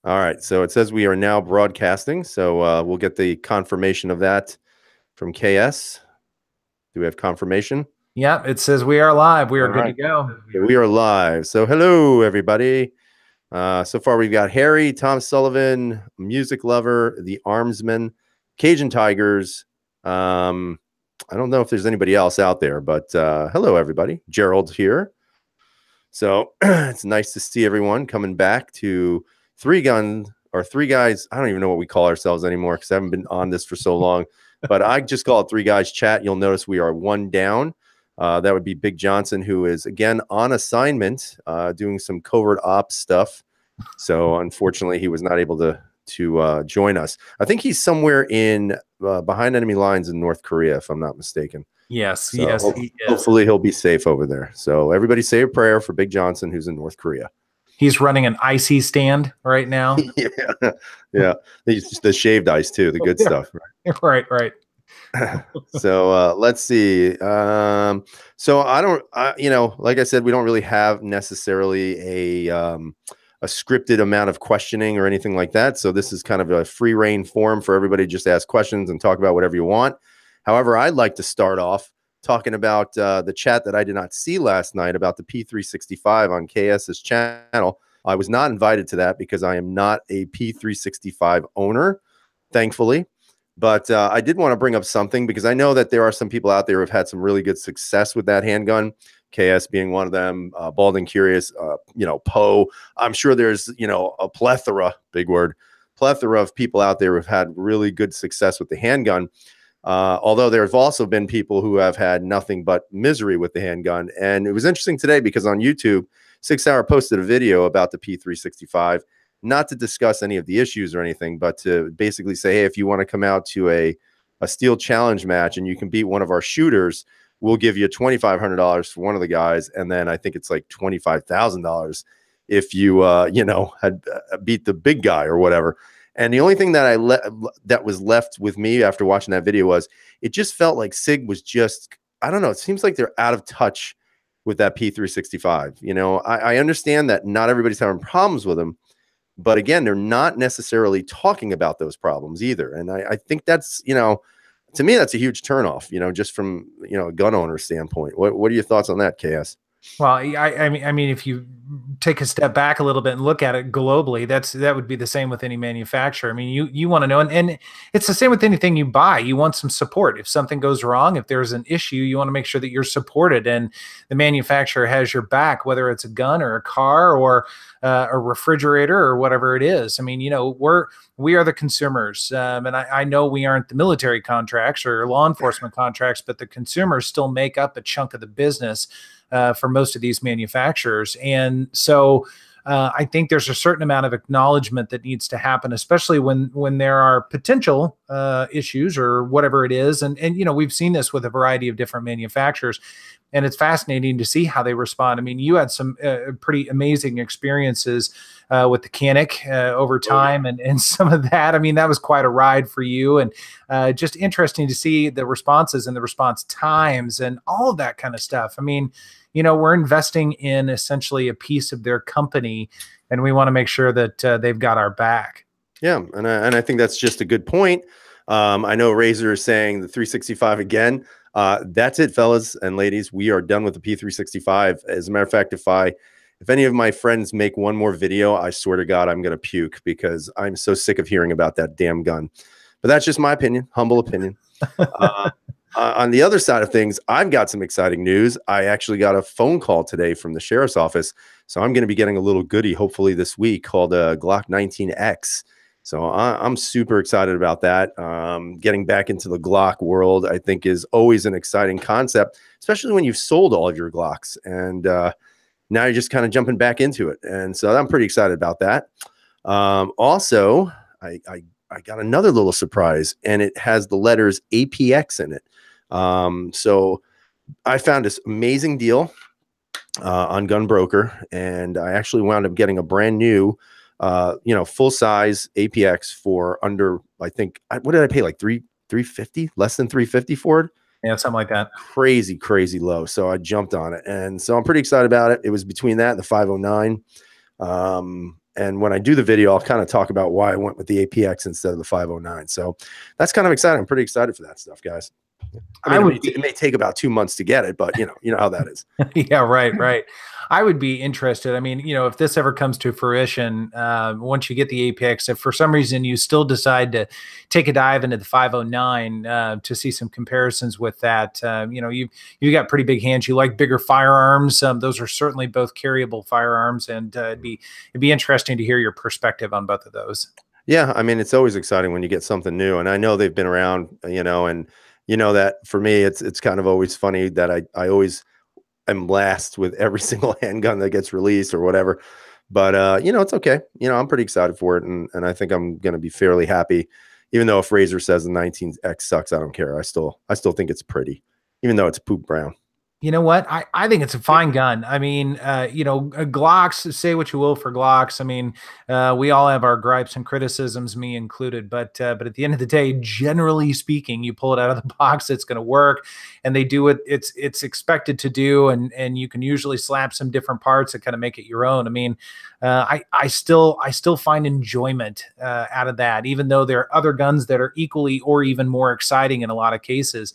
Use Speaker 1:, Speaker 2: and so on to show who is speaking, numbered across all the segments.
Speaker 1: All right. So it says we are now broadcasting. So we'll get the confirmation of that from KS. Do we have confirmation?
Speaker 2: Yep, it says we are live. We are
Speaker 1: All
Speaker 2: good
Speaker 1: right.
Speaker 2: to go.
Speaker 1: We are live. So hello, everybody. So far, we've got Harry, Tom Sullivan, Music Lover, The Armsman, Cajun Tigers. I don't know if there's anybody else out there, but hello, everybody. Gerald here. So it's nice to see everyone coming back to Three Guns or Three Guys. I don't even know what we call ourselves anymore because I haven't been on this for so long. But I just call it Three Guys Chat. You'll notice we are one down. That would be Big Johnson, who is again on assignment, doing some covert ops stuff. So unfortunately, he was not able to join us. I think he's somewhere in behind enemy lines in North Korea, if I'm not mistaken.
Speaker 2: Yes,
Speaker 1: So
Speaker 2: yes, he is.
Speaker 1: hopefully he'll be safe over there. So everybody say a prayer for Big Johnson, who's in North Korea.
Speaker 2: He's running an icy stand right now.
Speaker 1: yeah. The shaved ice too, the good stuff.
Speaker 2: Right.
Speaker 1: So let's see. So like I said, we don't really have necessarily a scripted amount of questioning or anything like that. So this is kind of a free reign forum for everybody to just ask questions and talk about whatever you want. However, I'd like to start off talking about the chat that I did not see last night about the P365 on KS's channel. I was not invited to that because I am not a P365 owner, thankfully. But I did want to bring up something because I know that there are some people out there who have had some really good success with that handgun. KS being one of them, Bald and Curious, Poe. I'm sure there's, a plethora, big word, plethora of people out there who've had really good success with the handgun. Although there have also been people who have had nothing but misery with the handgun. And it was interesting today because on YouTube, 6 Hour posted a video about the P365, not to discuss any of the issues or anything, but to basically say, hey, if you want to come out to a steel challenge match and you can beat one of our shooters, we'll give you $2,500 for one of the guys. And then I think it's like $25,000 if you, had beat the big guy or whatever. And the only thing that that was left with me after watching that video was it just felt like SIG was just, I don't know, it seems like they're out of touch with that P365. I understand that not everybody's having problems with them, but again, they're not necessarily talking about those problems either. And I think that's, to me, that's a huge turnoff, just from, a gun owner standpoint. What are your thoughts on that, KS?
Speaker 2: Well, I mean, if you take a step back a little bit and look at it globally, that would be the same with any manufacturer. I mean, you want to know, and it's the same with anything you buy. You want some support. If something goes wrong, if there's an issue, you want to make sure that you're supported and the manufacturer has your back, whether it's a gun or a car or a refrigerator or whatever it is. I mean, we are the consumers, and I know we aren't the military contracts or law enforcement contracts, but the consumers still make up a chunk of the business for most of these manufacturers. And so I think there's a certain amount of acknowledgement that needs to happen, especially when there are potential issues or whatever it is. And we've seen this with a variety of different manufacturers. And it's fascinating to see how they respond. I mean, you had some pretty amazing experiences with the Canik over time and some of that. I mean, that was quite a ride for you. And just interesting to see the responses and the response times and all of that kind of stuff. I mean, we're investing in essentially a piece of their company, and we want to make sure that they've got our back.
Speaker 1: Yeah, and I think that's just a good point. I know Razor is saying the 365 again. That's it, fellas and ladies. We are done with the P365. As a matter of fact, if any of my friends make one more video, I swear to God, I'm going to puke because I'm so sick of hearing about that damn gun. But that's just my opinion, humble opinion. On the other side of things, I've got some exciting news. I actually got a phone call today from the sheriff's office. So I'm going to be getting a little goodie, hopefully this week, called a Glock 19X. So I'm super excited about that. Getting back into the Glock world, I think, is always an exciting concept, especially when you've sold all of your Glocks. And now you're just kind of jumping back into it. And so I'm pretty excited about that. Also, I got another little surprise, and it has the letters APX in it. So I found this amazing deal on GunBroker, and I actually wound up getting a brand new full size APX for under, I think, what did I pay? Like $350, less than $350 for it.
Speaker 2: Yeah, something like that.
Speaker 1: Crazy low. So I jumped on it. And so I'm pretty excited about it. It was between that and the 509. And when I do the video, I'll kind of talk about why I went with the APX instead of the 509. So that's kind of exciting. I'm pretty excited for that stuff, guys. I mean, it may take about 2 months to get it, but you know how that is.
Speaker 2: Yeah, right. I would be interested. I mean, if this ever comes to fruition, once you get the APX, if for some reason you still decide to take a dive into the 509 to see some comparisons with that, you got pretty big hands. You like bigger firearms. Those are certainly both carryable firearms, and it'd be interesting to hear your perspective on both of those.
Speaker 1: Yeah, I mean, it's always exciting when you get something new, and I know they've been around, and that for me, it's kind of always funny that I always am last with every single handgun that gets released or whatever. But it's okay. I'm pretty excited for it, and I think I'm going to be fairly happy. Even though if Razor says the 19X sucks, I don't care. I still think it's pretty, even though it's poop brown.
Speaker 2: You know what? I think it's a fine gun. I mean, Glocks, say what you will for Glocks. I mean, we all have our gripes and criticisms, me included. But at the end of the day, generally speaking, you pull it out of the box, it's going to work, and they do what it's expected to do, and you can usually slap some different parts that kind of make it your own. I mean, I still find enjoyment out of that, even though there are other guns that are equally or even more exciting in a lot of cases.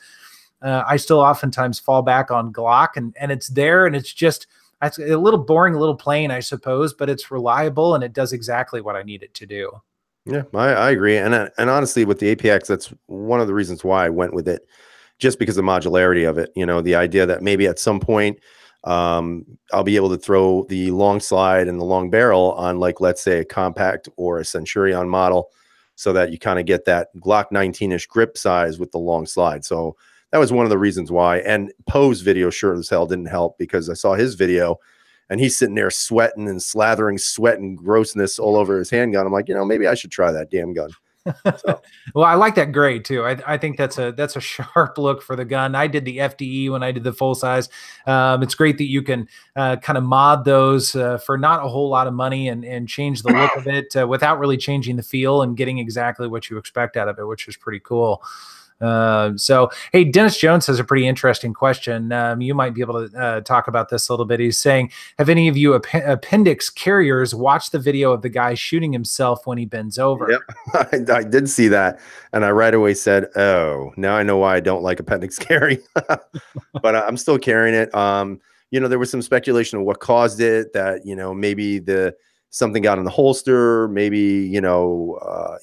Speaker 2: I still oftentimes fall back on Glock, and it's there, and it's a little boring, a little plain, I suppose, but it's reliable and it does exactly what I need it to do.
Speaker 1: Yeah, I agree. And honestly, with the APX, that's one of the reasons why I went with it, just because of the modularity of it. The idea that maybe at some point I'll be able to throw the long slide and the long barrel on, like, let's say a compact or a Centurion model, so that you kind of get that Glock 19-ish grip size with the long slide. So that was one of the reasons why. And Poe's video sure as hell didn't help, because I saw his video and he's sitting there sweating and slathering sweat and grossness all over his handgun. I'm like, maybe I should try that damn gun. So.
Speaker 2: Well, I like that gray too. I think that's a sharp look for the gun. I did the FDE when I did the full size. It's great that you can kind of mod those for not a whole lot of money and change the look of it without really changing the feel and getting exactly what you expect out of it, which is pretty cool. So, hey, Dennis Jones has a pretty interesting question. You might be able to talk about this a little bit. He's saying, have any of you appendix carriers watched the video of the guy shooting himself when he bends over?
Speaker 1: Yep, I did see that. And I right away said, oh, now I know why I don't like appendix carry. But I'm still carrying it. There was some speculation of what caused it, that, maybe something got in the holster, maybe,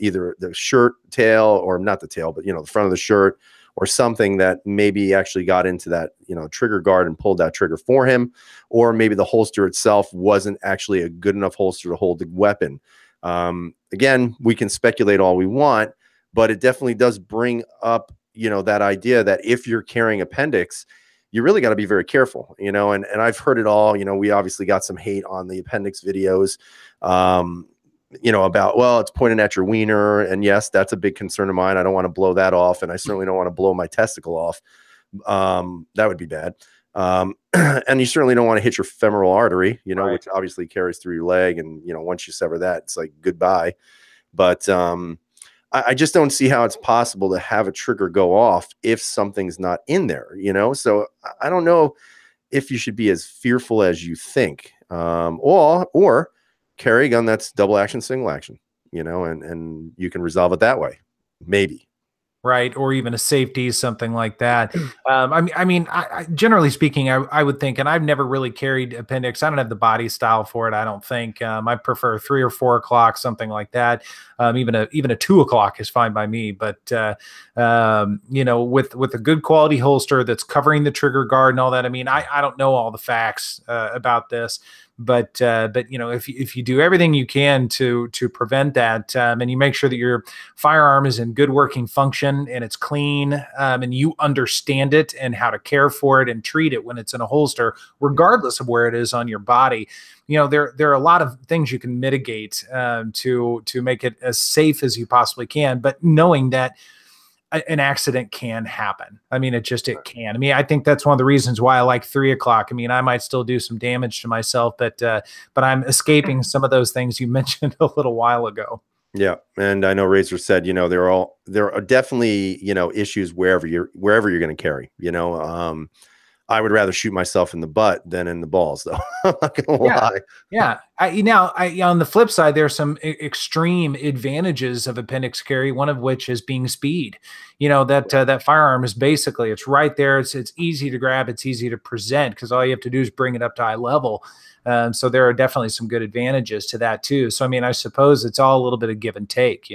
Speaker 1: either the shirt tail, or not the tail, but, the front of the shirt, or something that maybe actually got into that, trigger guard and pulled that trigger for him. Or maybe the holster itself wasn't actually a good enough holster to hold the weapon. Again, we can speculate all we want, but it definitely does bring up, that idea that if you're carrying appendix, you really got to be very careful, and I've heard it all. We obviously got some hate on the appendix videos, about, well, it's pointing at your wiener. And yes, that's a big concern of mine. I don't want to blow that off. And I certainly don't want to blow my testicle off. That would be bad. And you certainly don't want to hit your femoral artery,
Speaker 2: Right.
Speaker 1: Which obviously carries through your leg. And, once you sever that, it's like goodbye. But, I just don't see how it's possible to have a trigger go off if something's not in there, So I don't know if you should be as fearful as you think, or carry a gun that's double action, single action, and you can resolve it that way, maybe.
Speaker 2: Right, or even a safety, something like that. I generally speaking, I would think, and I've never really carried appendix. I don't have the body style for it. I don't think. I prefer 3 or 4 o'clock, something like that. Even a 2 o'clock is fine by me. But with a good quality holster that's covering the trigger guard and all that. I mean, I don't know all the facts about this. But if you do everything you can to prevent that, and you make sure that your firearm is in good working function and it's clean, and you understand it and how to care for it and treat it when it's in a holster, regardless of where it is on your body, there are a lot of things you can mitigate to make it as safe as you possibly can. But knowing that an accident can happen. I mean, it can. I mean, I think that's one of the reasons why I like 3 o'clock. I mean, I might still do some damage to myself, but I'm escaping some of those things you mentioned a little while ago.
Speaker 1: Yeah, and I know Razor said, there are definitely, issues wherever you're going to carry. I would rather shoot myself in the butt than in the balls, though. I'm not gonna
Speaker 2: Yeah.
Speaker 1: lie.
Speaker 2: Yeah. On the flip side, there's some extreme advantages of appendix carry, one of which is being speed. That firearm is basically, it's right there. It's easy to grab. It's easy to present because all you have to do is bring it up to eye level. So there are definitely some good advantages to that too. So, I mean, I suppose it's all a little bit of give and take,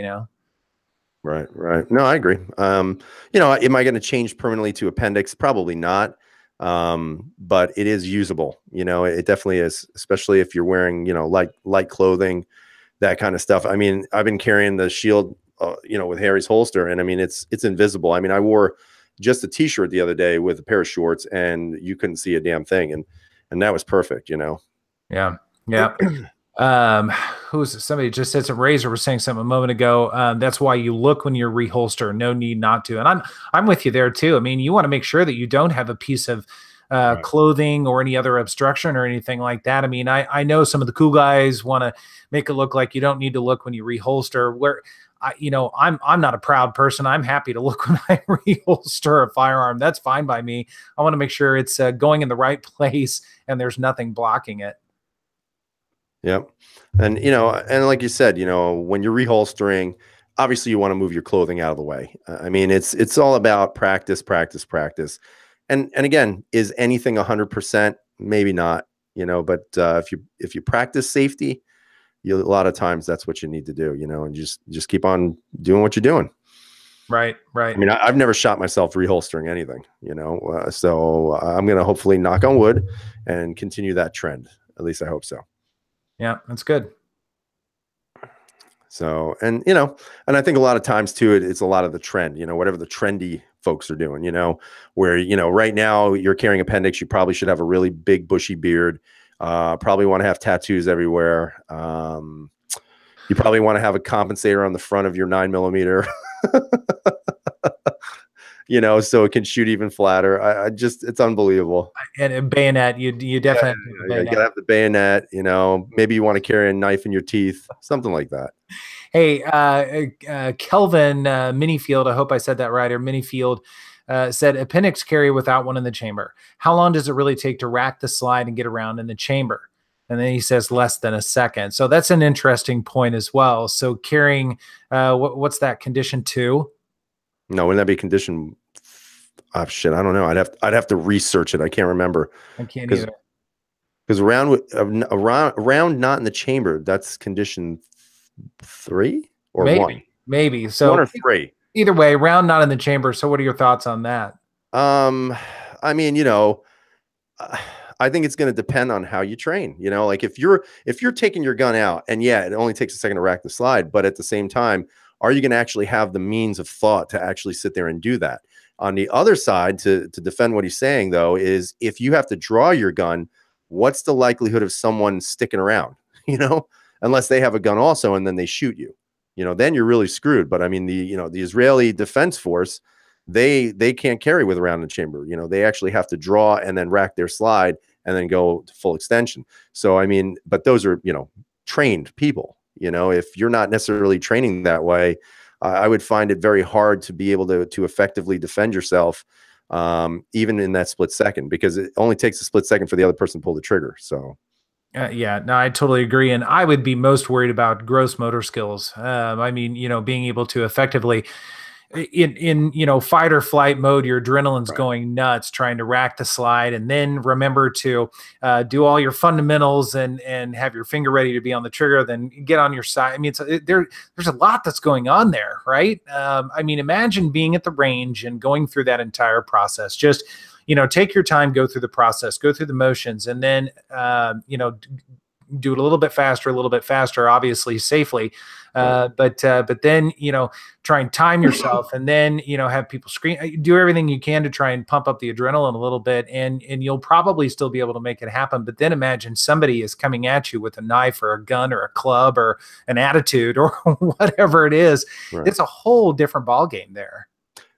Speaker 1: Right, right. No, I agree. Am I going to change permanently to appendix? Probably not. But it is usable. It definitely is, especially if you're wearing, light clothing, that kind of stuff. I mean, I've been carrying the shield, with Harry's holster, and I mean, it's invisible. I mean, I wore just a t-shirt the other day with a pair of shorts, and you couldn't see a damn thing, and that was perfect.
Speaker 2: Yeah. Yeah. Somebody just said, some Razor was saying something a moment ago. That's why you look when you're reholster. No need not to. And I'm with you there too. I mean, you want to make sure that you don't have a piece of
Speaker 1: Right.
Speaker 2: clothing or any other obstruction or anything like that. I mean, I know some of the cool guys want to make it look like you don't need to look when you reholster. Where I'm not a proud person. I'm happy to look when I reholster a firearm. That's fine by me. I want to make sure it's going in the right place and there's nothing blocking it.
Speaker 1: Yep. And, and like you said, when you're reholstering, obviously you want to move your clothing out of the way. I mean, it's all about practice, practice, practice. And again, is anything 100%? Maybe not, but if you practice safety, a lot of times that's what you need to do, and just keep on doing what you're doing.
Speaker 2: Right. Right.
Speaker 1: I mean, I've never shot myself reholstering anything, so I'm going to hopefully, knock on wood, and continue that trend. At least I hope so.
Speaker 2: Yeah, that's good.
Speaker 1: So, and I think a lot of times too, it's a lot of the trend, whatever the trendy folks are doing, where, right now you're carrying appendix, you probably should have a really big bushy beard, probably want to have tattoos everywhere. You probably want to have a compensator on the front of your 9mm, so it can shoot even flatter. It's unbelievable.
Speaker 2: And a bayonet, you definitely
Speaker 1: you gotta have the bayonet, maybe you want to carry a knife in your teeth, something like that.
Speaker 2: Hey, Kelvin Minifield, I hope I said that right, or Minifield, said appendix carry without one in the chamber. How long does it really take to rack the slide and get around in the chamber? And then he says less than a second. So that's an interesting point as well. So carrying, what's that, condition 2?
Speaker 1: No, wouldn't that be condition? Oh shit, I don't know. I'd have to research it. I can't remember.
Speaker 2: I can't either.
Speaker 1: Because around not in the chamber, that's condition 3 or
Speaker 2: maybe,
Speaker 1: 1.
Speaker 2: Maybe. So
Speaker 1: 1 or 3.
Speaker 2: Either way, round not in the chamber. So what are your thoughts on that?
Speaker 1: I mean, I think it's going to depend on how you train. Like if you're taking your gun out, and yeah, it only takes a second to rack the slide, but at the same time, are you going to actually have the means of thought to actually sit there and do that? On the other side, to defend what he's saying, though, is if you have to draw your gun, what's the likelihood of someone sticking around, unless they have a gun also and then they shoot you, then you're really screwed. But I mean, the Israeli Defense Force, they can't carry with a round in the chamber. They actually have to draw and then rack their slide and then go to full extension. So, I mean, but those are, trained people. If you're not necessarily training that way, I would find it very hard to be able to effectively defend yourself, even in that split second, because it only takes a split second for the other person to pull the trigger. So,
Speaker 2: yeah, no, I totally agree. And I would be most worried about gross motor skills. I mean, being able to effectively in fight or flight mode, your adrenaline's
Speaker 1: right.
Speaker 2: going nuts trying to rack the slide, and then remember to do all your fundamentals and have your finger ready to be on the trigger, then get on your side. I mean, there's a lot that's going on there, right? I mean, imagine being at the range and going through that entire process. Just take your time, go through the process, go through the motions, and then do it a little bit faster, obviously safely. But then, try and time yourself, and then, have people scream, do everything you can to try and pump up the adrenaline a little bit. And you'll probably still be able to make it happen. But then imagine somebody is coming at you with a knife or a gun or a club or an attitude or whatever it is. Right. It's a whole different ballgame there.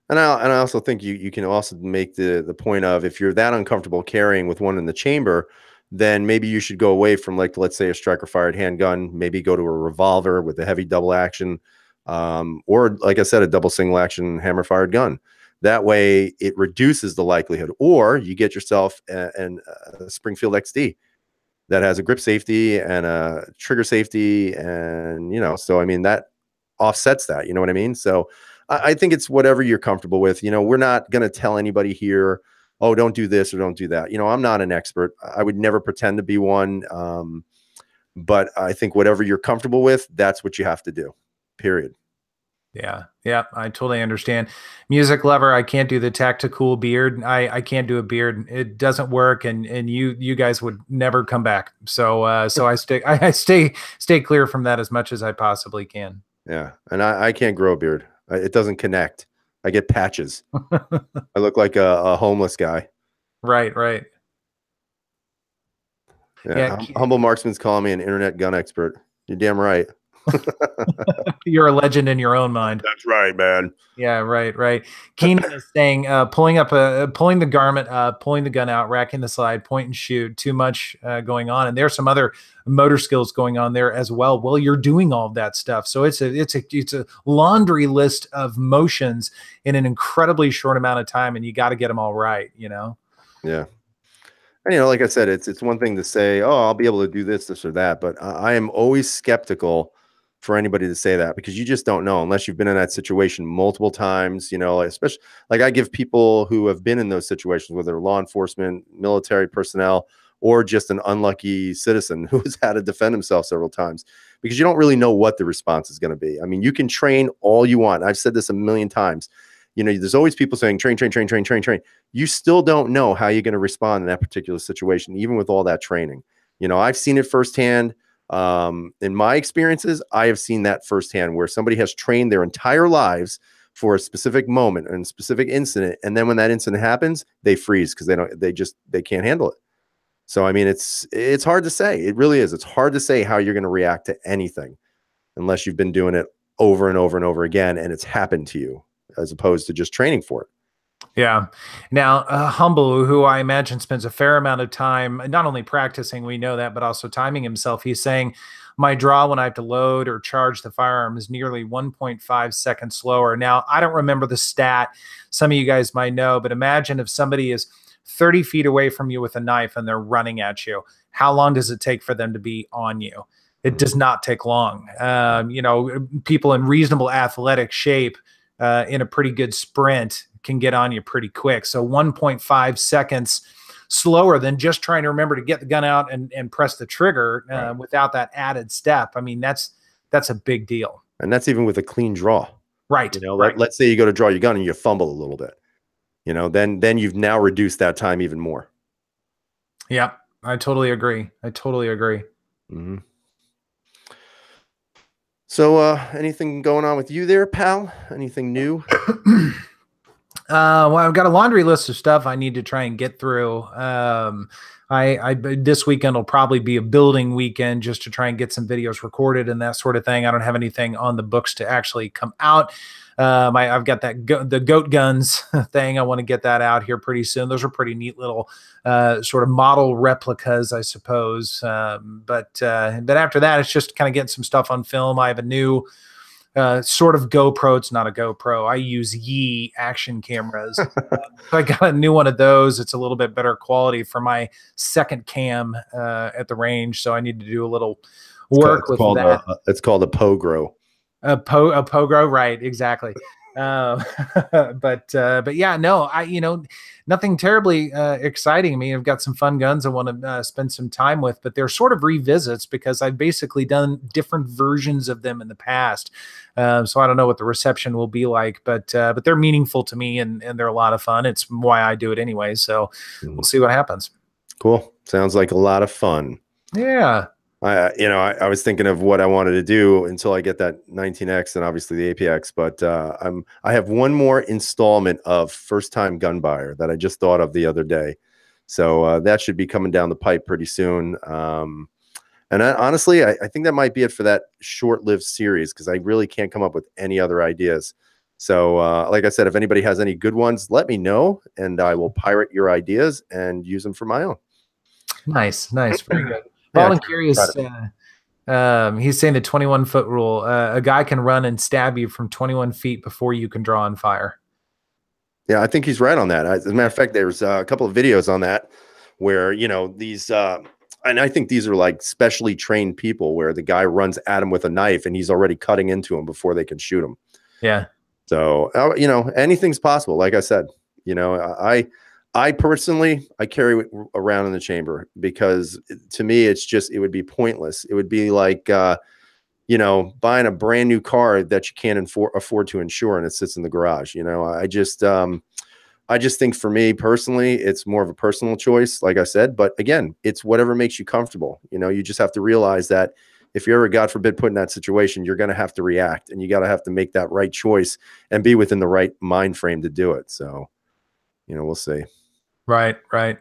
Speaker 1: And I also think you can also make the point of, if you're that uncomfortable carrying with one in the chamber, then maybe you should go away from, like, let's say, a striker fired handgun, maybe go to a revolver with a heavy double action, or like I said, a double single action hammer fired gun That way it reduces the likelihood. Or you get yourself a Springfield XD that has a grip safety and a trigger safety. And, you know, so I mean, that offsets that, you know what I mean? So I think it's whatever you're comfortable with. You know, we're not going to tell anybody here, oh, don't do this or don't do that. You know, I'm not an expert. I would never pretend to be one. But I think whatever you're comfortable with, that's what you have to do, period.
Speaker 2: Yeah. Yeah. I totally understand. Music lover. I can't do the tactical beard. I can't do a beard. It doesn't work. And you guys would never come back. So, so I stay clear from that as much as I possibly can.
Speaker 1: Yeah. And I can't grow a beard. It doesn't connect. I get patches. I look like a homeless guy.
Speaker 2: Right. Right.
Speaker 1: Yeah. Humble Marksman's calling me an internet gun expert. You're damn right.
Speaker 2: You're a legend in your own mind.
Speaker 1: That's right, man.
Speaker 2: Yeah, right, right. Keenan is saying, pulling the garment up, pulling the gun out, racking the slide, point and shoot. Too much going on, and there's some other motor skills going on there as well. Well, you're doing all of that stuff, so it's a laundry list of motions in an incredibly short amount of time, and you got to get them all right. You know.
Speaker 1: Yeah. And, you know, like I said, it's one thing to say, oh, I'll be able to do this or that, but I am always skeptical for anybody to say that, because you just don't know unless you've been in that situation multiple times. You know, especially like I give people who have been in those situations, whether law enforcement, military personnel, or just an unlucky citizen who has had to defend himself several times, because you don't really know what the response is going to be. I mean, you can train all you want. I've said this a million times. You know, there's always people saying train, train, train, train, train, train. You still don't know how you're going to respond in that particular situation, even with all that training. You know, I've seen it firsthand. In my experiences, I have seen that firsthand, where somebody has trained their entire lives for a specific moment and specific incident, and then when that incident happens, they freeze because they can't handle it. So I mean, it's hard to say. It really is. It's hard to say how you're going to react to anything unless you've been doing it over and over and over again, and it's happened to you, as opposed to just training for it.
Speaker 2: Yeah. Now, Humble, who I imagine spends a fair amount of time not only practicing, we know that, but also timing himself. He's saying, my draw when I have to load or charge the firearm is nearly 1.5 seconds slower. Now, I don't remember the stat. Some of you guys might know, but imagine if somebody is 30 feet away from you with a knife and they're running at you. How long does it take for them to be on you? It does not take long. You know, people in reasonable athletic shape in a pretty good sprint can get on you pretty quick. So 1.5 seconds slower than just trying to remember to get the gun out and press the trigger without that added step. I mean, that's a big deal.
Speaker 1: And that's even with a clean draw.
Speaker 2: Right.
Speaker 1: You know, let's say you go to draw your gun and you fumble a little bit. You know, then you've now reduced that time even more.
Speaker 2: Yeah, I totally agree.
Speaker 1: Mm-hmm. So anything going on with you there, pal? Anything new?
Speaker 2: Well, I've got a laundry list of stuff I need to try and get through. I this weekend will probably be a building weekend just to try and get some videos recorded and that sort of thing. I don't have anything on the books to actually come out. I've got the goat guns thing. I want to get that out here pretty soon. Those are pretty neat little sort of model replicas, I suppose. But after that, it's just kind of getting some stuff on film. I have a new sort of GoPro. It's not a GoPro. I use Yi action cameras. So I got a new one of those. It's a little bit better quality for my second cam at the range. So I need to do a little work with that.
Speaker 1: It's called a Pogro.
Speaker 2: A Pogro, right? Exactly. But yeah, no, nothing terribly exciting. I mean, I've got some fun guns I want to spend some time with, but they're sort of revisits because I've basically done different versions of them in the past. So I don't know what the reception will be like, but they're meaningful to me and they're a lot of fun. It's why I do it anyway. So we'll see what happens. Cool.
Speaker 1: Sounds like a lot of fun.
Speaker 2: Yeah.
Speaker 1: I was thinking of what I wanted to do until I get that 19X and obviously the APX, but I have one more installment of First Time Gun Buyer that I just thought of the other day. So that should be coming down the pipe pretty soon. And honestly, I think that might be it for that short-lived series, because I really can't come up with any other ideas. So like I said, if anybody has any good ones, let me know, and I will pirate your ideas and use them for my own.
Speaker 2: Nice. Very good. Fallen Curious, he's saying the 21-foot rule. A guy can run and stab you from 21 feet before you can draw and fire.
Speaker 1: Yeah, I think he's right on that. As a matter of fact, there's a couple of videos on that where, these, and I think these are like specially trained people where the guy runs at him with a knife and he's already cutting into him before they can shoot him.
Speaker 2: Yeah.
Speaker 1: So, anything's possible. Like I said, I personally, I carry it around in the chamber because to me, it would be pointless. It would be like, buying a brand new car that you can't afford to insure and it sits in the garage. I just think for me personally, it's more of a personal choice, like I said. But again, it's whatever makes you comfortable. You just have to realize that if you're ever, God forbid, put in that situation, you're going to have to react and you got to have to make that right choice and be within the right mind frame to do it. So, we'll see.
Speaker 2: Right, right.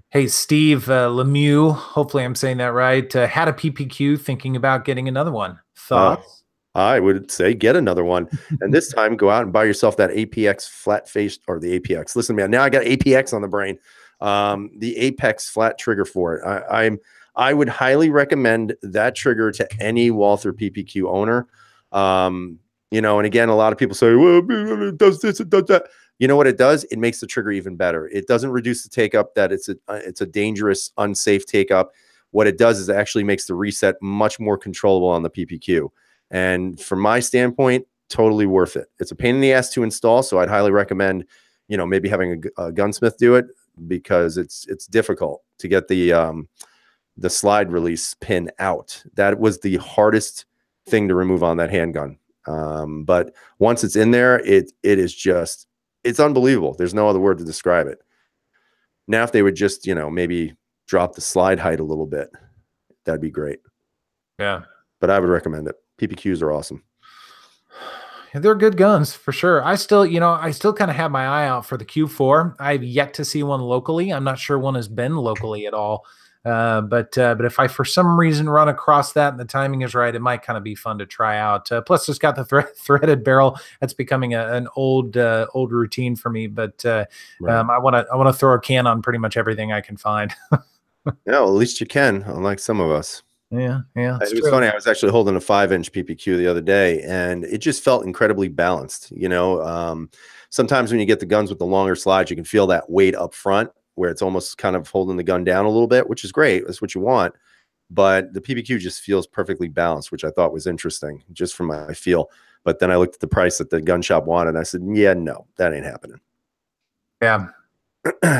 Speaker 2: Hey, Steve Lemieux, hopefully I'm saying that right, had a PPQ, thinking about getting another one. Thoughts?
Speaker 1: I would say get another one. And this time go out and buy yourself that APX flat face, or the APX. Listen to me. Now I got APX on the brain. The Apex flat trigger for it. I would highly recommend that trigger to any Walther PPQ owner. And again, a lot of people say, well, it does this, it does that. You know what it does? It makes the trigger even better. It doesn't reduce the take up that it's a dangerous, unsafe take up. What it does is it actually makes the reset much more controllable on the PPQ. And from my standpoint, totally worth it. It's a pain in the ass to install, so I'd highly recommend, maybe having a gunsmith do it because it's difficult to get the slide release pin out. That was the hardest thing to remove on that handgun. But once it's in there, it is just, it's unbelievable. There's no other word to describe it. Now, if they would just, maybe drop the slide height a little bit, that'd be great.
Speaker 2: Yeah.
Speaker 1: But I would recommend it. PPQs are awesome.
Speaker 2: They're good guns for sure. I still kind of have my eye out for the Q4. I've yet to see one locally. I'm not sure one has been locally at all. But if I for some reason run across that and the timing is right, it might kind of be fun to try out. Plus, it's got the threaded barrel. That's becoming an old routine for me. But right. I want to throw a can on pretty much everything I can find.
Speaker 1: Yeah, well, at least you can, unlike some of us.
Speaker 2: Yeah.
Speaker 1: It was funny. I was actually holding a 5-inch PPQ the other day, and it just felt incredibly balanced. Sometimes when you get the guns with the longer slides, you can feel that weight up front, where it's almost kind of holding the gun down a little bit, which is great. That's what you want. But the PPQ just feels perfectly balanced, which I thought was interesting, just from my feel. But then I looked at the price that the gun shop wanted, and I said, yeah, no, that ain't happening.
Speaker 2: Yeah.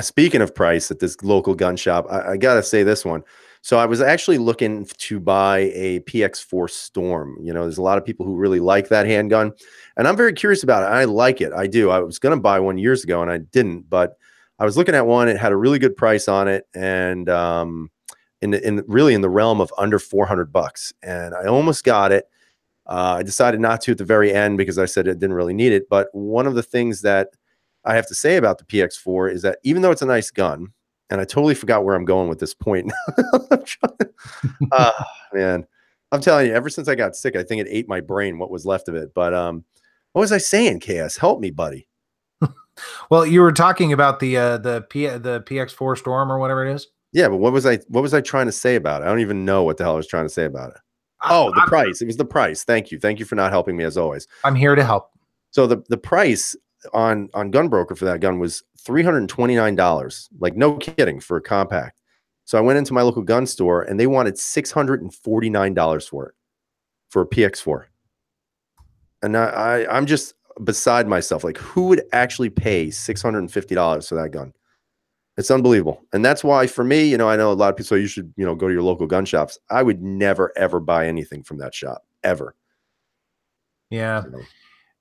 Speaker 1: Speaking of price at this local gun shop, I got to say this one. So I was actually looking to buy a PX4 Storm. There's a lot of people who really like that handgun, and I'm very curious about it. I like it. I do. I was going to buy one years ago, and I didn't, but I was looking at one. It had a really good price on it, and really in the realm of under $400, and I almost got it. I decided not to at the very end because I said I didn't really need it. But one of the things that I have to say about the PX4 is that even though it's a nice gun, and I totally forgot where I'm going with this point. Man, I'm telling you, ever since I got sick, I think it ate my brain, what was left of it. But what was I saying, KS? Help me, buddy.
Speaker 2: Well, you were talking about the PX4 Storm or whatever it is.
Speaker 1: Yeah, but what was I trying to say about it? I don't even know what the hell I was trying to say about it. Oh, the price. It was the price. Thank you for not helping me as always.
Speaker 2: I'm here to help.
Speaker 1: So the price on Gunbroker for that gun was $329. Like, no kidding, for a compact. So I went into my local gun store and they wanted $649 for it, for a PX4. And I'm just beside myself. Like, who would actually pay $650 for that gun? It's unbelievable. And that's why, for me, I know a lot of people say you should, go to your local gun shops. I would never, ever buy anything from that shop, ever.
Speaker 2: Yeah. So.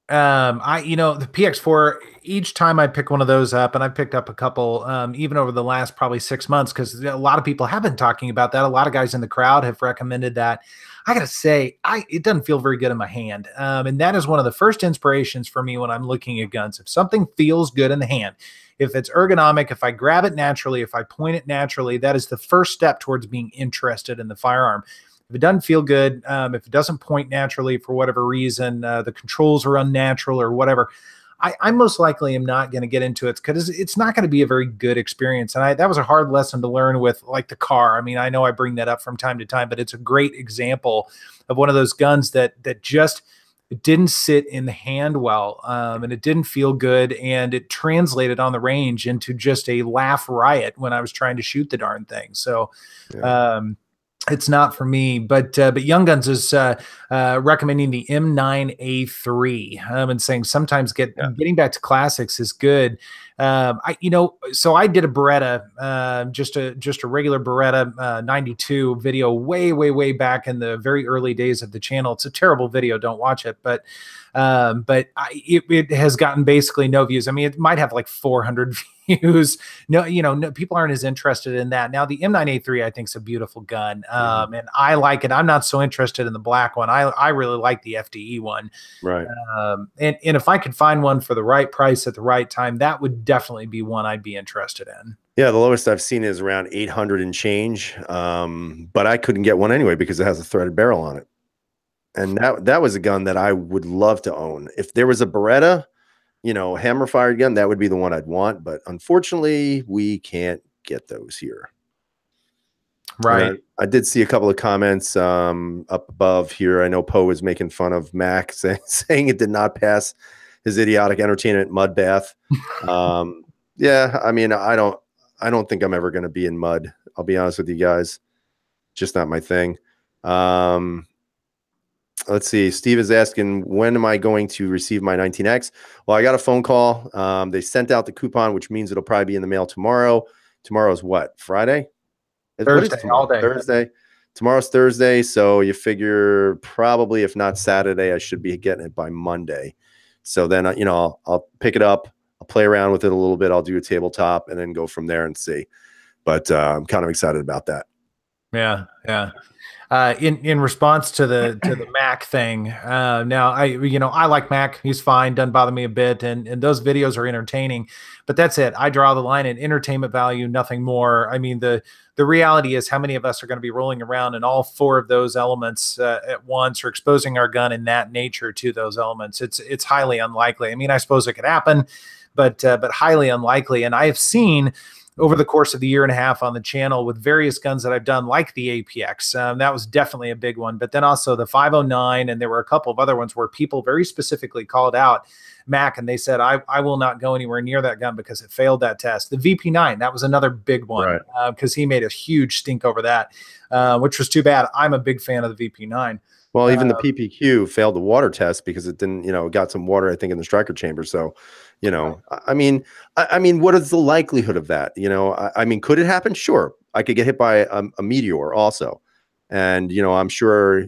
Speaker 2: The PX4, each time I pick one of those up, and I picked up a couple, even over the last probably 6 months, because a lot of people have been talking about that. A lot of guys in the crowd have recommended that. I got to say, it doesn't feel very good in my hand. And that is one of the first inspirations for me when I'm looking at guns. If something feels good in the hand, if it's ergonomic, if I grab it naturally, if I point it naturally, that is the first step towards being interested in the firearm. If it doesn't feel good, if it doesn't point naturally for whatever reason, the controls are unnatural or whatever, I most likely am not going to get into it because it's not going to be a very good experience. And that was a hard lesson to learn with, like, the car. I mean, I know I bring that up from time to time, but it's a great example of one of those guns that just It didn't sit in the hand well, and it didn't feel good, and it translated on the range into just a laugh riot when I was trying to shoot the darn thing. So,
Speaker 1: Yeah.
Speaker 2: it's not for me. But Young Guns is recommending the M9A3, and saying sometimes getting back to classics is good. So I did a Beretta, just a regular Beretta 92 video way back in the very early days of the channel. It's a terrible video, don't watch it, but it has gotten basically no views. I mean, it might have like 400 views. No, people aren't as interested in that. Now the M9A3 I think is a beautiful gun, and I like it. I'm not so interested in the black one. I really like the FDE one.
Speaker 1: Right.
Speaker 2: And if I could find one for the right price at the right time, that would definitely be one I'd be interested in.
Speaker 1: Yeah, the lowest I've seen is around 800 and change, but I couldn't get one anyway because it has a threaded barrel on it. And that was a gun that I would love to own. If there was a Beretta, hammer fired gun, that would be the one I'd want. But unfortunately, we can't get those here.
Speaker 2: Right.
Speaker 1: I did see a couple of comments up above here. I know Poe was making fun of Mac, saying it did not pass his idiotic entertainment mud bath. Yeah, I mean, I don't think I'm ever going to be in mud. I'll be honest with you guys. Just not my thing. Let's see. Steve is asking, when am I going to receive my 19X? Well, I got a phone call. They sent out the coupon, which means it'll probably be in the mail tomorrow. Tomorrow's what? Friday?
Speaker 2: Thursday, all day.
Speaker 1: Thursday. Tomorrow's Thursday. So you figure probably, if not Saturday, I should be getting it by Monday. So then, I'll pick it up. I'll play around with it a little bit. I'll do a tabletop and then go from there and see. But I'm kind of excited about that.
Speaker 2: Yeah. In response to the Mac thing, now I like Mac. He's fine, doesn't bother me a bit, and those videos are entertaining. But that's it. I draw the line at entertainment value, nothing more. I mean, the reality is, how many of us are going to be rolling around in all four of those elements at once, or exposing our gun in that nature to those elements? It's highly unlikely. I mean, I suppose it could happen, but highly unlikely. And I have seen, over the course of the year and a half on the channel, with various guns that I've done, like the APX. That was definitely a big one, but then also the 509, and there were a couple of other ones where people very specifically called out Mac, and they said, I will not go anywhere near that gun because it failed that test. The VP9, that was another big one, because he made a huge stink over that, which was too bad. I'm a big fan of the VP9.
Speaker 1: Well, even the PPQ failed the water test because it didn't, got some water, I think, in the striker chamber. So, I mean, what is the likelihood of that? I mean, could it happen? Sure. I could get hit by a meteor also. And, I'm sure,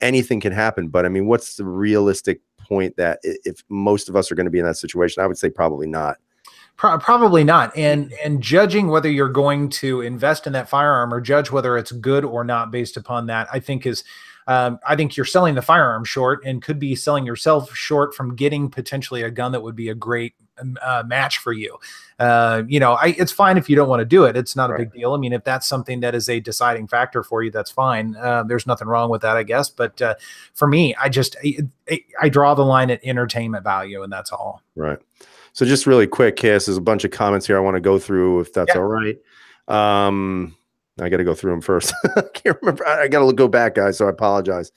Speaker 1: anything can happen. But I mean, what's the realistic point that if most of us are going to be in that situation? I would say probably not.
Speaker 2: Probably not. And judging whether you're going to invest in that firearm or judge whether it's good or not based upon that, I think I think you're selling the firearm short, and could be selling yourself short from getting potentially a gun that would be a great match for you. It's fine if you don't want to do it. It's not a big deal. I mean, if that's something that is a deciding factor for you, that's fine. There's nothing wrong with that, I guess. But for me, I draw the line at entertainment value, and that's all.
Speaker 1: Right. So just really quick, Cass, there's a bunch of comments here I want to go through, if that's all right. I got to go through them first. I can't remember. I got to go back, guys, so I apologize.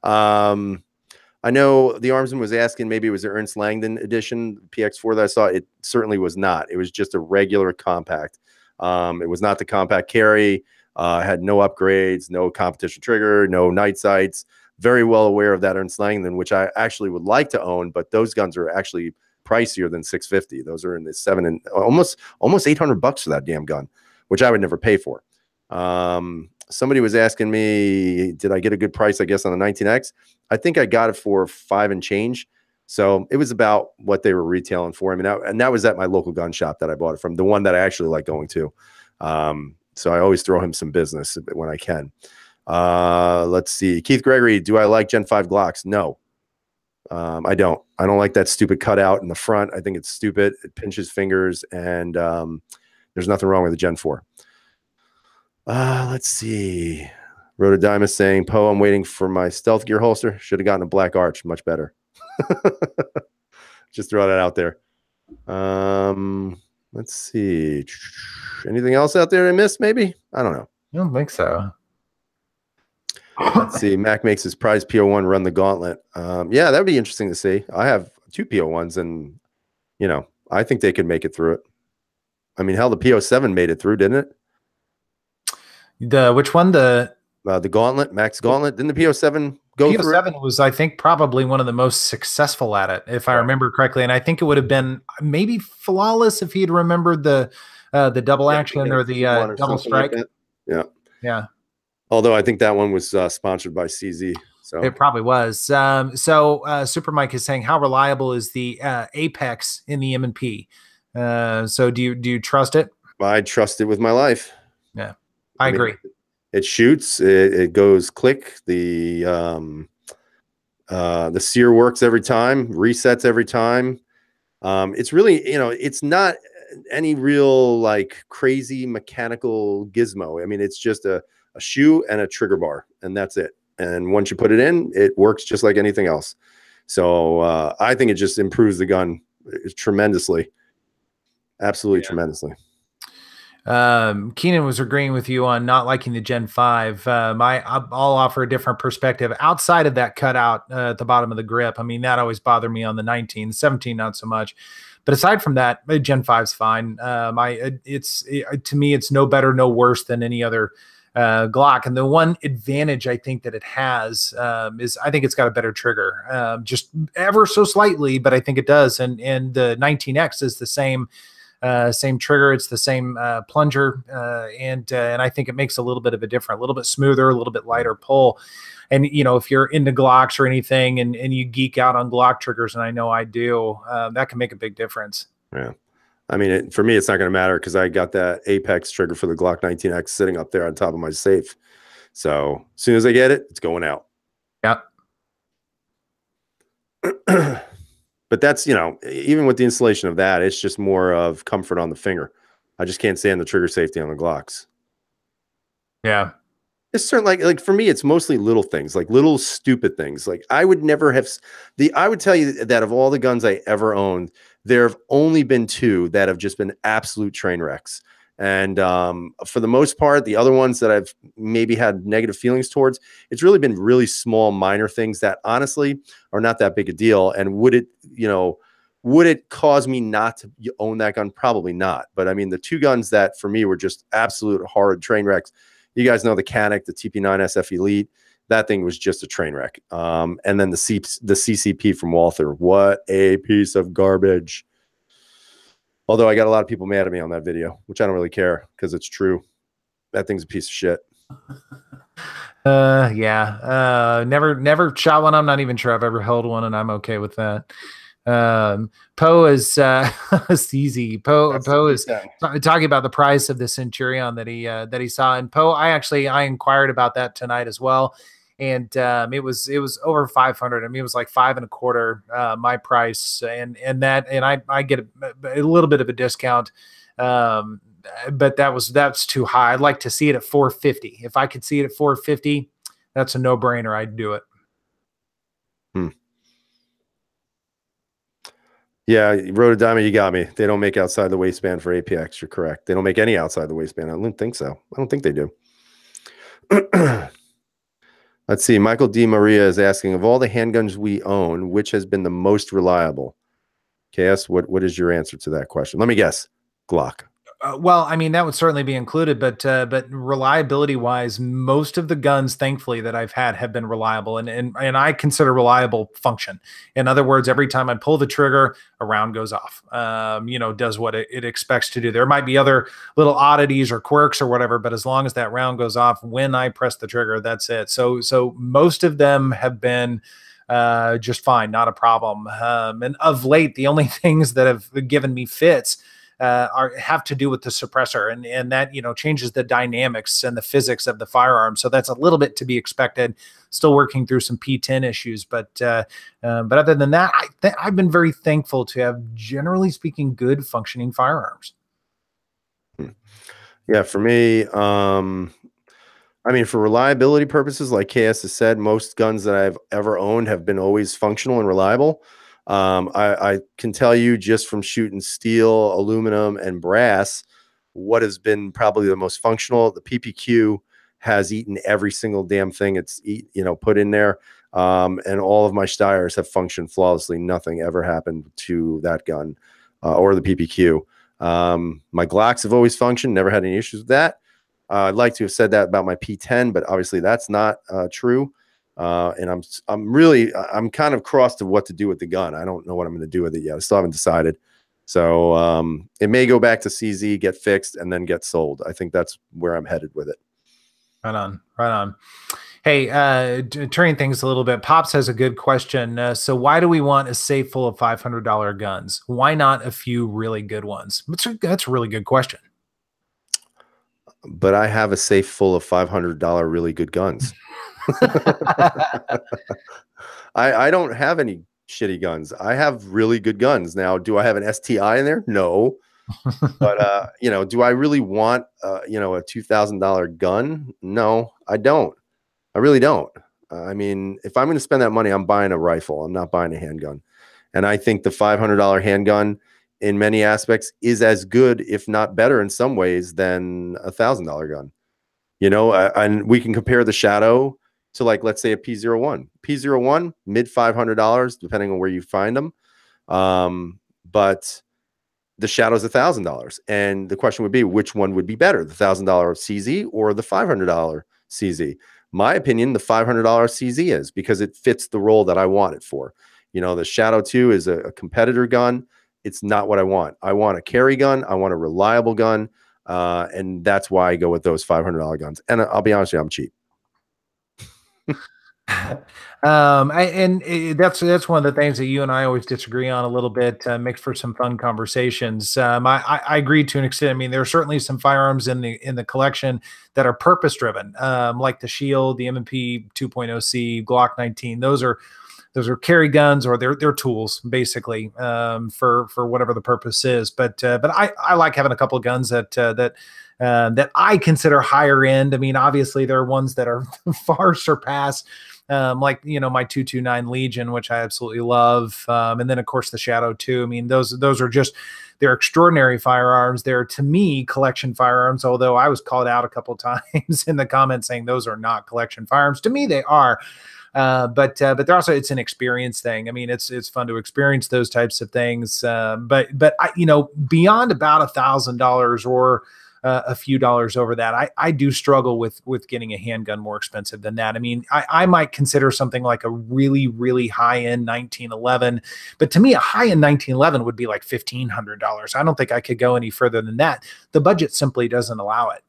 Speaker 1: I know the Armsman was asking, maybe it was the Ernst Langdon edition PX4 that I saw. It certainly was not. It was just a regular compact. It was not the compact carry. Had no upgrades, no competition trigger, no night sights. Very well aware of that Ernst Langdon, which I actually would like to own, but those guns are actually pricier than $650. Those are in the $700 and almost $800 for that damn gun, which I would never pay for. Somebody was asking me, did I get a good price, I guess, on the 19X? I think I got it for $5 and change. So it was about what they were retailing for. I mean, and that was at my local gun shop that I bought it from, the one that I actually like going to. So I always throw him some business when I can. Let's see. Keith Gregory, do I like Gen 5 Glocks? No. I don't like that stupid cutout in the front. I think it's stupid. It pinches fingers, and there's nothing wrong with the Gen 4. Let's see. Rotodimus saying, Poe, I'm waiting for my stealth gear holster. Should have gotten a black arch. Much better. Just throw that out there. Let's see. Anything else out there I missed, maybe? I don't know.
Speaker 2: I don't think so.
Speaker 1: Let's see. Mac makes his prize PO1 run the gauntlet. Yeah, that would be interesting to see. I have 2 PO1s, and you know, I think they could make it through it. I mean, hell, the PO7 made it through, didn't it?
Speaker 2: Which one? The
Speaker 1: gauntlet, Max Gauntlet. Didn't the PO7 go through?
Speaker 2: PO7 was, I think, probably one of the most successful at it, if I remember correctly. And I think it would have been maybe flawless if he'd remembered the double action or the double strike.
Speaker 1: Like yeah.
Speaker 2: Yeah.
Speaker 1: Although I think that one was sponsored by CZ. So
Speaker 2: it probably was. Super Mike is saying, how reliable is the Apex in the M&P? So do you trust it?
Speaker 1: I trust it with my life.
Speaker 2: Yeah, I agree.
Speaker 1: It shoots. It goes click. The sear works every time. Resets every time. It's really, you know, it's not any real like crazy mechanical gizmo. I mean, it's just a shoe and a trigger bar, and that's it. And once you put it in, it works just like anything else. So I think it just improves the gun tremendously. Absolutely tremendously.
Speaker 2: Keenan was agreeing with you on not liking the Gen 5. I'll offer a different perspective outside of that cutout at the bottom of the grip. I mean, that always bothered me on the 19, 17, not so much. But aside from that, Gen 5's fine. To me, it's no better, no worse than any other Glock. And the one advantage I think that it has is I think it's got a better trigger, just ever so slightly, but I think it does. And the 19X is the same trigger. It's the same plunger. And I think it makes a little bit of a difference, a little bit smoother, a little bit lighter pull. And, you know, if you're into Glocks or anything and you geek out on Glock triggers, and I know I do, that can make a big difference.
Speaker 1: Yeah. I mean, for me, it's not going to matter because I got that Apex trigger for the Glock 19X sitting up there on top of my safe. So as soon as I get it, it's going out.
Speaker 2: Yep.
Speaker 1: But that's, you know, even with the installation of that, it's just more of comfort on the finger. I just can't stand the trigger safety on the Glocks.
Speaker 2: Yeah.
Speaker 1: It's certain, like for me, it's mostly little things, like little stupid things. Like I would never have I would tell you that of all the guns I ever owned, there have only been 2 that have just been absolute train wrecks. And for the most part, the other ones that I've maybe had negative feelings towards, it's really been really small, minor things that honestly are not that big a deal. And would it cause me not to own that gun? Probably not. But I mean, the 2 guns that for me were just absolute horrid train wrecks. You guys know the Canik, the TP9 SF Elite. That thing was just a train wreck. And then the CCP from Walther. What a piece of garbage. Although I got a lot of people mad at me on that video, which I don't really care because it's true. That thing's a piece of shit.
Speaker 2: Yeah. Never shot one. I'm not even sure I've ever held one, and I'm okay with that. Poe is it's easy. Poe is talking about the price of the Centurion that he saw. And Poe, I inquired about that tonight as well. And it was over 500. I mean, it was like $5.25 my price, and I get a little bit of a discount, but that's too high. I'd like to see it at 450. If I could see it at 450, that's a no brainer. I'd do it.
Speaker 1: Yeah, Rotodama, you got me. They don't make outside the waistband for APX. You're correct. They don't make any outside the waistband. I don't think so. I don't think they do. Let's see. Michael D. Maria is asking, of all the handguns we own, which has been the most reliable? KS, what is your answer to that question? Let me guess. Glock.
Speaker 2: Well, I mean, that would certainly be included, but reliability wise, most of the guns, thankfully, that I've had have been reliable, and I consider reliable function. In other words, every time I pull the trigger, a round goes off. Does what it expects to do. There might be other little oddities or quirks or whatever, but as long as that round goes off when I press the trigger, that's it. So most of them have been just fine, not a problem. And of late, the only things that have given me fits have to do with the suppressor, and that changes the dynamics and the physics of the firearm. So that's a little bit to be expected. Still working through some P10 issues, but other than that, I've been very thankful to have, generally speaking, good functioning firearms.
Speaker 1: Yeah, for me, I mean, for reliability purposes, like KS has said, most guns that I've ever owned have been always functional and reliable. I can tell you just from shooting steel, aluminum, and brass, what has been probably the most functional. The PPQ has eaten every single damn thing put in there. And all of my Steyrs have functioned flawlessly. Nothing ever happened to that gun or the PPQ. My Glocks have always functioned. Never had any issues with that. I'd like to have said that about my P10, but obviously that's not true. And I'm kind of crossed to what to do with the gun. I don't know what I'm going to do with it yet. I still haven't decided. So it may go back to CZ, get fixed, and then get sold. I think that's where I'm headed with it.
Speaker 2: Right on, right on. Hey, turning things a little bit, Pops has a good question. So why do we want a safe full of $500 guns? Why not a few really good ones? That's a really good question.
Speaker 1: But I have a safe full of $500 really good guns. I don't have any shitty guns. I have really good guns. Now, do I have an STI in there? No. But do I really want a $2,000 gun? No, I don't. I really don't. I mean, if I'm going to spend that money, I'm buying a rifle. I'm not buying a handgun. And I think the $500 handgun in many aspects is as good, if not better in some ways, than a $1,000 gun. And we can compare the Shadow to, like, let's say a P01. P01, mid $500, depending on where you find them. But the Shadow's $1,000. And the question would be, which one would be better, the $1,000 CZ or the $500 CZ? My opinion, the $500 CZ is, because it fits the role that I want it for. The Shadow 2 is a competitor gun. It's not what I want. I want a carry gun. I want a reliable gun. And that's why I go with those $500 guns. And I'll be honest with you, I'm cheap.
Speaker 2: That's one of the things that you and I always disagree on a little bit. Makes for some fun conversations. I agree to an extent. I mean, there are certainly some firearms in the collection that are purpose driven, like the Shield, the M&P 2.0C, Glock 19. Those are carry guns, or they're tools basically, for whatever the purpose is. But I like having a couple of guns that I consider higher end. I mean, obviously there are ones that are far surpass, like, my 229 Legion, which I absolutely love. And then of course the Shadow 2. I mean, those are just, they're extraordinary firearms. They're, to me, collection firearms, although I was called out a couple of times in the comments saying those are not collection firearms. To me, they are. But they're also, it's an experience thing. I mean, it's fun to experience those types of things. But I, beyond about $1,000 or a few dollars over that, I do struggle with getting a handgun more expensive than that. I mean, I might consider something like a really, really high-end 1911, but to me, a high-end 1911 would be like $1,500. I don't think I could go any further than that. The budget simply doesn't allow it.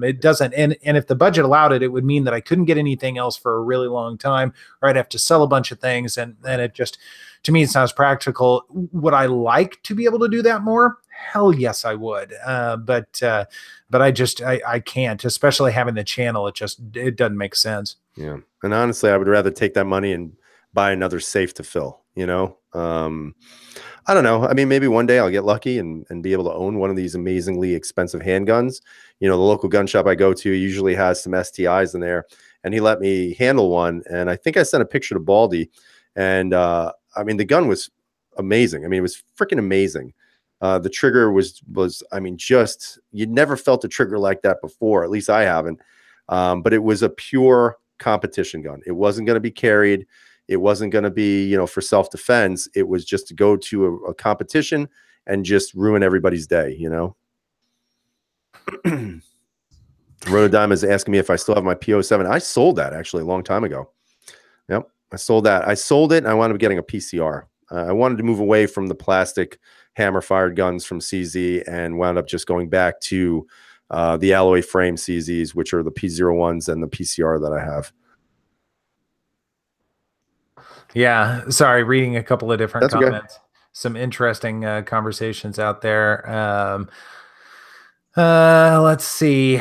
Speaker 2: It doesn't. And if the budget allowed it, it would mean that I couldn't get anything else for a really long time, or I'd have to sell a bunch of things. And it just, to me, it's not as practical. Would I like to be able to do that more? Hell yes, I would. But I can't, especially having the channel. It doesn't make sense.
Speaker 1: Yeah. And honestly, I would rather take that money and buy another safe to fill, I don't know. I mean, maybe one day I'll get lucky and be able to own one of these amazingly expensive handguns. The local gun shop I go to usually has some STIs in there, and he let me handle one. And I think I sent a picture to Baldy, and I mean, the gun was amazing. I mean, it was freaking amazing. The trigger was, I mean, just, you'd never felt a trigger like that before. At least I haven't. But it was a pure competition gun. It wasn't going to be carried. It wasn't going to be, for self-defense. It was just to go to a competition and just ruin everybody's day, Rotodime is asking me if I still have my P07. I sold that actually a long time ago. Yep. I sold that. I sold it and I wound up getting a PCR. I wanted to move away from the plastic hammer-fired guns from CZ and wound up just going back to the alloy frame CZs, which are the P01s and the PCR that I have.
Speaker 2: Yeah, sorry, reading a couple of different comments. Okay. Some interesting conversations out there. Let's see.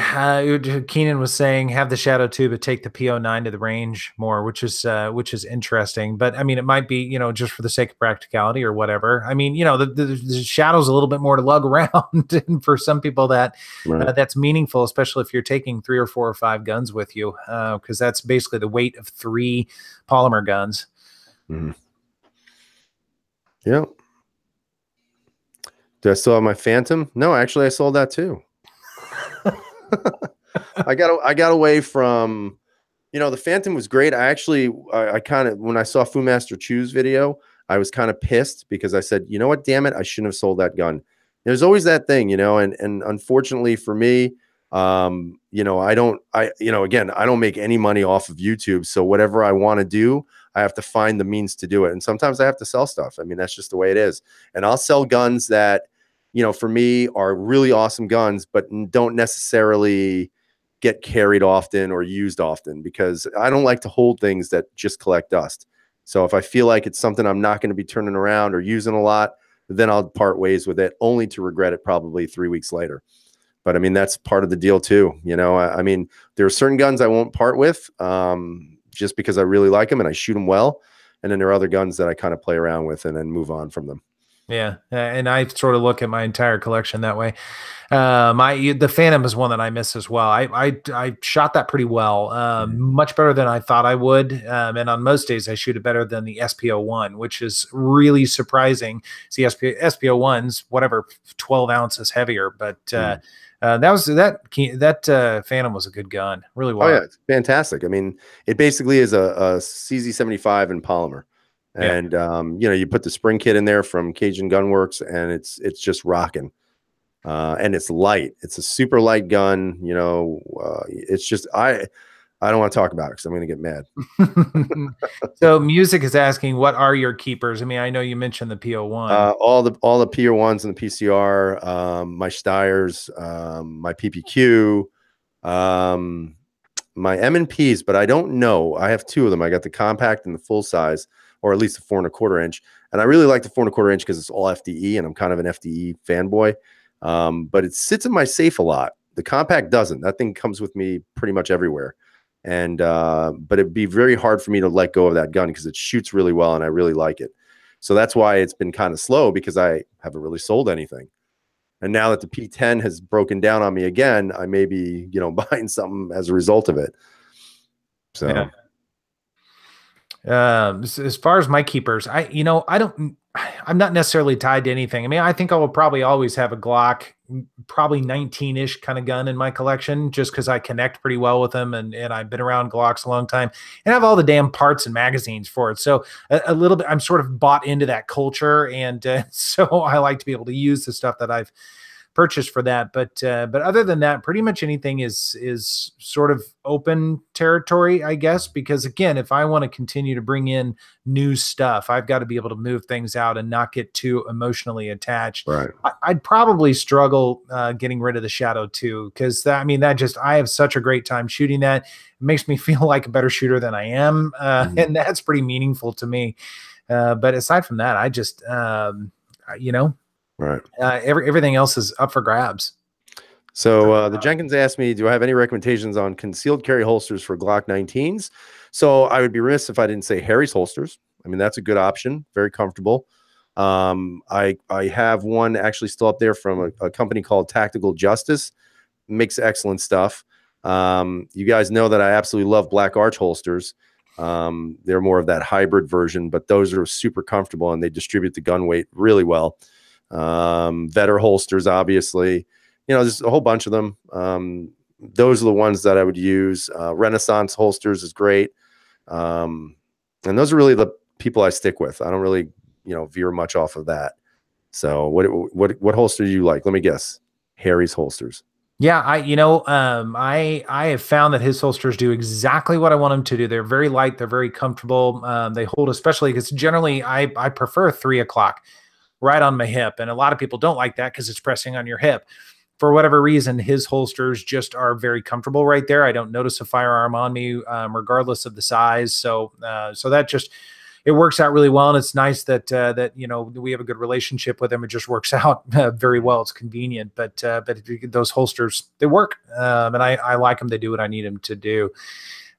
Speaker 2: Keenan was saying have the Shadow 2, but take the P09 to the range more, which is interesting. But I mean, it might be, just for the sake of practicality or whatever. I mean, the Shadow's a little bit more to lug around, and for some people that right. That's meaningful, especially if you're taking 3 or 4 or 5 guns with you, because that's basically the weight of 3 polymer guns.
Speaker 1: Mm-hmm. Yeah. Do I still have my Phantom? No, actually, I sold that too. I got away from, the Phantom was great. I kind of, when I saw Fu Master Chu's video, I was kind of pissed because I said, you know what, damn it, I shouldn't have sold that gun. There's always that thing, and unfortunately for me, again, I don't make any money off of YouTube. So whatever I want to do, I have to find the means to do it. And sometimes I have to sell stuff. I mean, that's just the way it is. And I'll sell guns that, for me are really awesome guns, but don't necessarily get carried often or used often, because I don't like to hold things that just collect dust. So if I feel like it's something I'm not going to be turning around or using a lot, then I'll part ways with it, only to regret it probably 3 weeks later. But I mean, that's part of the deal too. I mean, there are certain guns I won't part with, just because I really like them and I shoot them well. And then there are other guns that I kind of play around with and then move on from them.
Speaker 2: Yeah, and I sort of look at my entire collection that way. The Phantom is one that I miss as well. I shot that pretty well, much better than I thought I would. And on most days, I shoot it better than the SPO1, which is really surprising. See, SPO1's whatever 12 ounces heavier, but that Phantom was a good gun, really was.
Speaker 1: Oh yeah, it's fantastic. I mean, it basically is a CZ75 in polymer. And, you put the spring kit in there from Cajun Gunworks, and it's just rocking. And it's light. It's a super light gun. It's just, I don't want to talk about it because I'm going to get mad.
Speaker 2: So Music is asking, what are your keepers? I mean, I know you mentioned the PO1.
Speaker 1: All the PO1s and the PCR, my Steyrs, my PPQ, my M&Ps, but I don't know. I have two of them. I got the compact and the full size, or at least a 4 1/4 inch. And I really like the 4 1/4 inch because it's all FDE, and I'm kind of an FDE fanboy. But it sits in my safe a lot. The compact doesn't. That thing comes with me pretty much everywhere. And but it'd be very hard for me to let go of that gun because it shoots really well and I really like it. So that's why it's been kind of slow, because I haven't really sold anything. And now that the P10 has broken down on me again, I may be, buying something as a result of it. So.
Speaker 2: Yeah. As far as my keepers, I'm not necessarily tied to anything. I mean, I think I will probably always have a Glock, probably 19-ish kind of gun in my collection, just because I connect pretty well with them, and I've been around Glocks a long time, and I have all the damn parts and magazines for it. So a little bit, I'm sort of bought into that culture, and so I like to be able to use the stuff that I've purchase for that. But other than that, pretty much anything is sort of open territory, I guess, because again, if I want to continue to bring in new stuff, I've got to be able to move things out and not get too emotionally attached.
Speaker 1: Right.
Speaker 2: I'd probably struggle getting rid of the Shadow 2, because I have such a great time shooting that. It makes me feel like a better shooter than I am. And that's pretty meaningful to me. But aside from that, I just,
Speaker 1: right.
Speaker 2: Everything else is up for grabs.
Speaker 1: So the Jenkins asked me, do I have any recommendations on concealed carry holsters for Glock 19s? So I would be remiss if I didn't say Harry's holsters. I mean, that's a good option. Very comfortable. I have one actually still up there from a company called Tactical Justice. Makes excellent stuff. You guys know that I absolutely love Black Arch holsters. They're more of that hybrid version, but those are super comfortable and they distribute the gun weight really well. Vetter holsters, obviously, there's a whole bunch of them. Those are the ones that I would use. Renaissance holsters is great. And those are really the people I stick with. I don't really, veer much off of that. So what holster do you like? Let me guess. Harry's holsters.
Speaker 2: Yeah, I have found that his holsters do exactly what I want them to do. They're very light. They're very comfortable. They hold, especially because generally I prefer 3 o'clock right on my hip. And a lot of people don't like that because it's pressing on your hip. For whatever reason, his holsters just are very comfortable right there. I don't notice a firearm on me, regardless of the size. So that just, it works out really well. And it's nice that, we have a good relationship with him. It just works out very well. It's convenient, but those holsters, they work. And I like them. They do what I need them to do.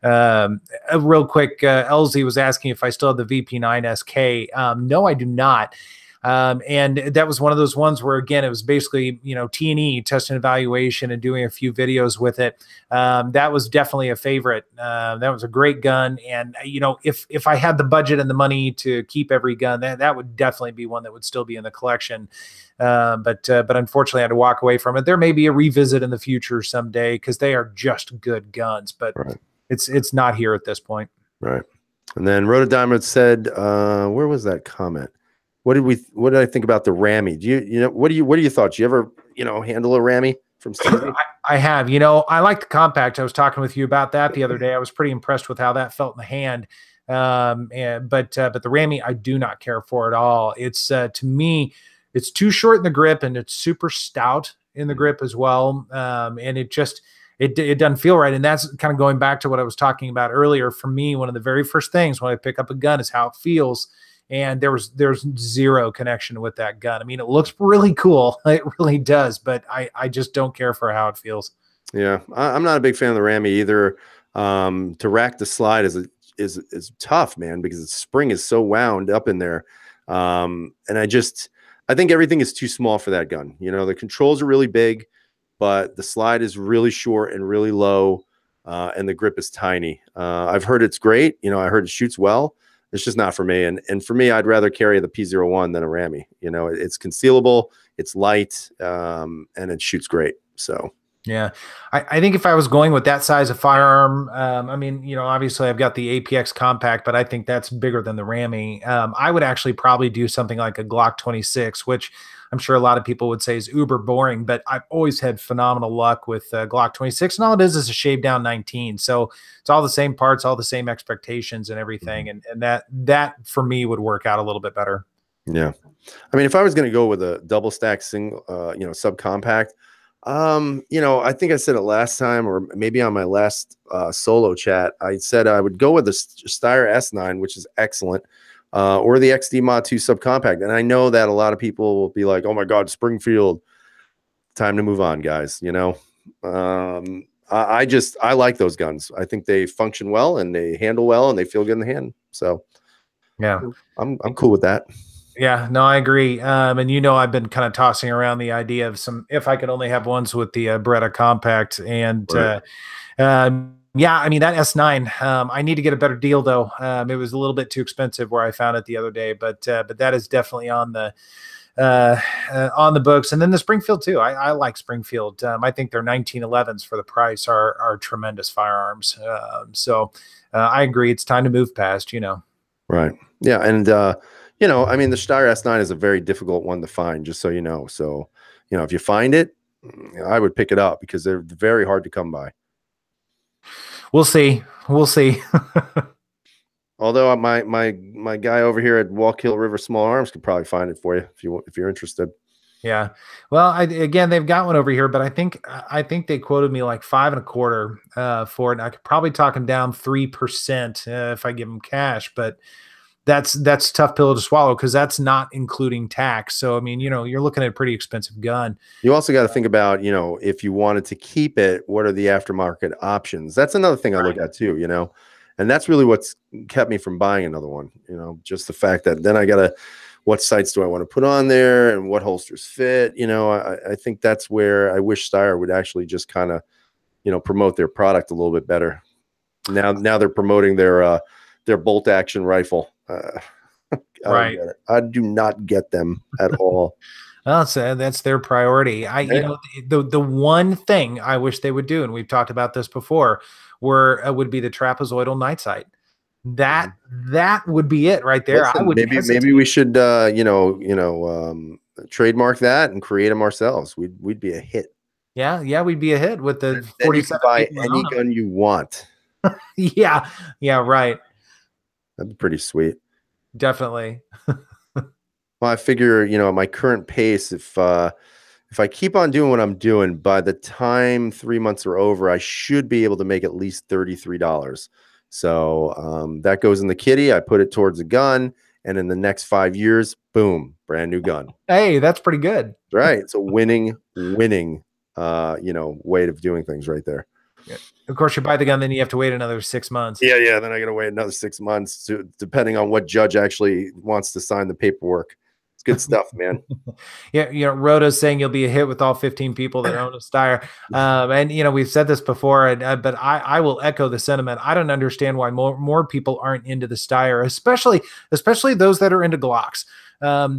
Speaker 2: Real quick, Elsie was asking if I still have the VP9 SK. No, I do not. And that was one of those ones where, again, it was basically, T&E, test and evaluation, and doing a few videos with it. That was definitely a favorite. That was a great gun. And, if I had the budget and the money to keep every gun, that would definitely be one that would still be in the collection. But unfortunately I had to walk away from it. There may be a revisit in the future someday, because they are just good guns, but
Speaker 1: Right.
Speaker 2: it's not here at this point.
Speaker 1: Right. And then Rotodiamond said, where was that comment? What did I think about the Rami? What are your thoughts? You ever, handle a Rami from Steezy?
Speaker 2: I have, I like the compact. I was talking with you about that the other day. I was pretty impressed with how that felt in the hand. But the Rami, I do not care for at all. It's, to me, it's too short in the grip, and it's super stout in the grip as well. And it doesn't feel right. And that's kind of going back to what I was talking about earlier. For me, one of the very first things when I pick up a gun is how it feels. And there's zero connection with that gun. I mean, it looks really cool. It really does, but I just don't care for how it feels.
Speaker 1: Yeah. I'm not a big fan of the Rami either. To rack the slide is tough, man, because the spring is so wound up in there. And I think everything is too small for that gun. The controls are really big, but the slide is really short and really low, and the grip is tiny. I've heard it's great. I heard it shoots well. It's just not for me. And for me, I'd rather carry the P01 than a Rami. It's concealable, it's light, and it shoots great. So.
Speaker 2: Yeah, I think if I was going with that size of firearm, I mean, obviously I've got the APX compact, but I think that's bigger than the Rami. I would actually probably do something like a Glock 26, which I'm sure a lot of people would say is uber boring, but I've always had phenomenal luck with Glock 26, and all it is a shaved down 19. So it's all the same parts, all the same expectations and everything. And that for me would work out a little bit better.
Speaker 1: Yeah. I mean, if I was going to go with a double stack single, subcompact, I think I said it last time, or maybe on my last solo chat, I said I would go with the Steyr S9, which is excellent, or the XD Mod 2 subcompact. And I know that a lot of people will be like, oh my God, Springfield, time to move on, guys. I like those guns. I think they function well, and they handle well, and they feel good in the hand. So
Speaker 2: yeah,
Speaker 1: I'm cool with that.
Speaker 2: Yeah, no, I agree. And I've been kind of tossing around the idea of if I could only have ones with the Beretta compact. And
Speaker 1: Right.
Speaker 2: yeah, I mean, that S9, I need to get a better deal though. It was a little bit too expensive where I found it the other day, but that is definitely on the books. And then the Springfield too. I like Springfield. I think their 1911s for the price are tremendous firearms. So I agree. It's time to move past,
Speaker 1: Right. Yeah. And, I mean, the Steyr S9 is a very difficult one to find, just so you know. So, if you find it, I would pick it up, because they're very hard to come by.
Speaker 2: We'll see. We'll see.
Speaker 1: Although my guy over here at Wallkill River Small Arms could probably find it for you if you're interested.
Speaker 2: Yeah. Well, again, they've got one over here, but I think they quoted me like 5.25 for it. And I could probably talk them down 3% if I give them cash, but that's tough pill to swallow, because that's not including tax. So I mean, you're looking at a pretty expensive gun.
Speaker 1: You also got to think about, if you wanted to keep it, what are the aftermarket options? That's another thing I look at too, and that's really what's kept me from buying another one. Just the fact that then I gotta, what sights do I want to put on there, and what holsters fit? I think that's where I wish Steyr would actually just kind of, promote their product a little bit better. Now they're promoting their bolt action rifle.
Speaker 2: Right.
Speaker 1: I do not get them at all.
Speaker 2: Well, that's their priority. The one thing I wish they would do, and we've talked about this before, would be the trapezoidal night sight. That would be it right there.
Speaker 1: Listen,
Speaker 2: I would
Speaker 1: maybe we should trademark that and create them ourselves. We'd be a hit.
Speaker 2: Yeah, we'd be a hit with the
Speaker 1: 47. You can buy any gun you want.
Speaker 2: Yeah, right.
Speaker 1: That'd be pretty sweet.
Speaker 2: Definitely.
Speaker 1: Well, I figure, at my current pace, if I keep on doing what I'm doing, by the time 3 months are over, I should be able to make at least $33. So that goes in the kitty. I put it towards a gun, and in the next 5 years, boom, brand new gun.
Speaker 2: Hey, that's pretty good.
Speaker 1: Right. It's a winning, way of doing things right there.
Speaker 2: Yeah. Of course, you buy the gun, then you have to wait another 6 months.
Speaker 1: Yeah. Then I got to wait another 6 months, depending on what judge actually wants to sign the paperwork. It's good stuff, man.
Speaker 2: Yeah, Rhoda's saying you'll be a hit with all 15 people that own a Steyr. And we've said this before, but I will echo the sentiment. I don't understand why more people aren't into the Steyr, especially those that are into Glocks.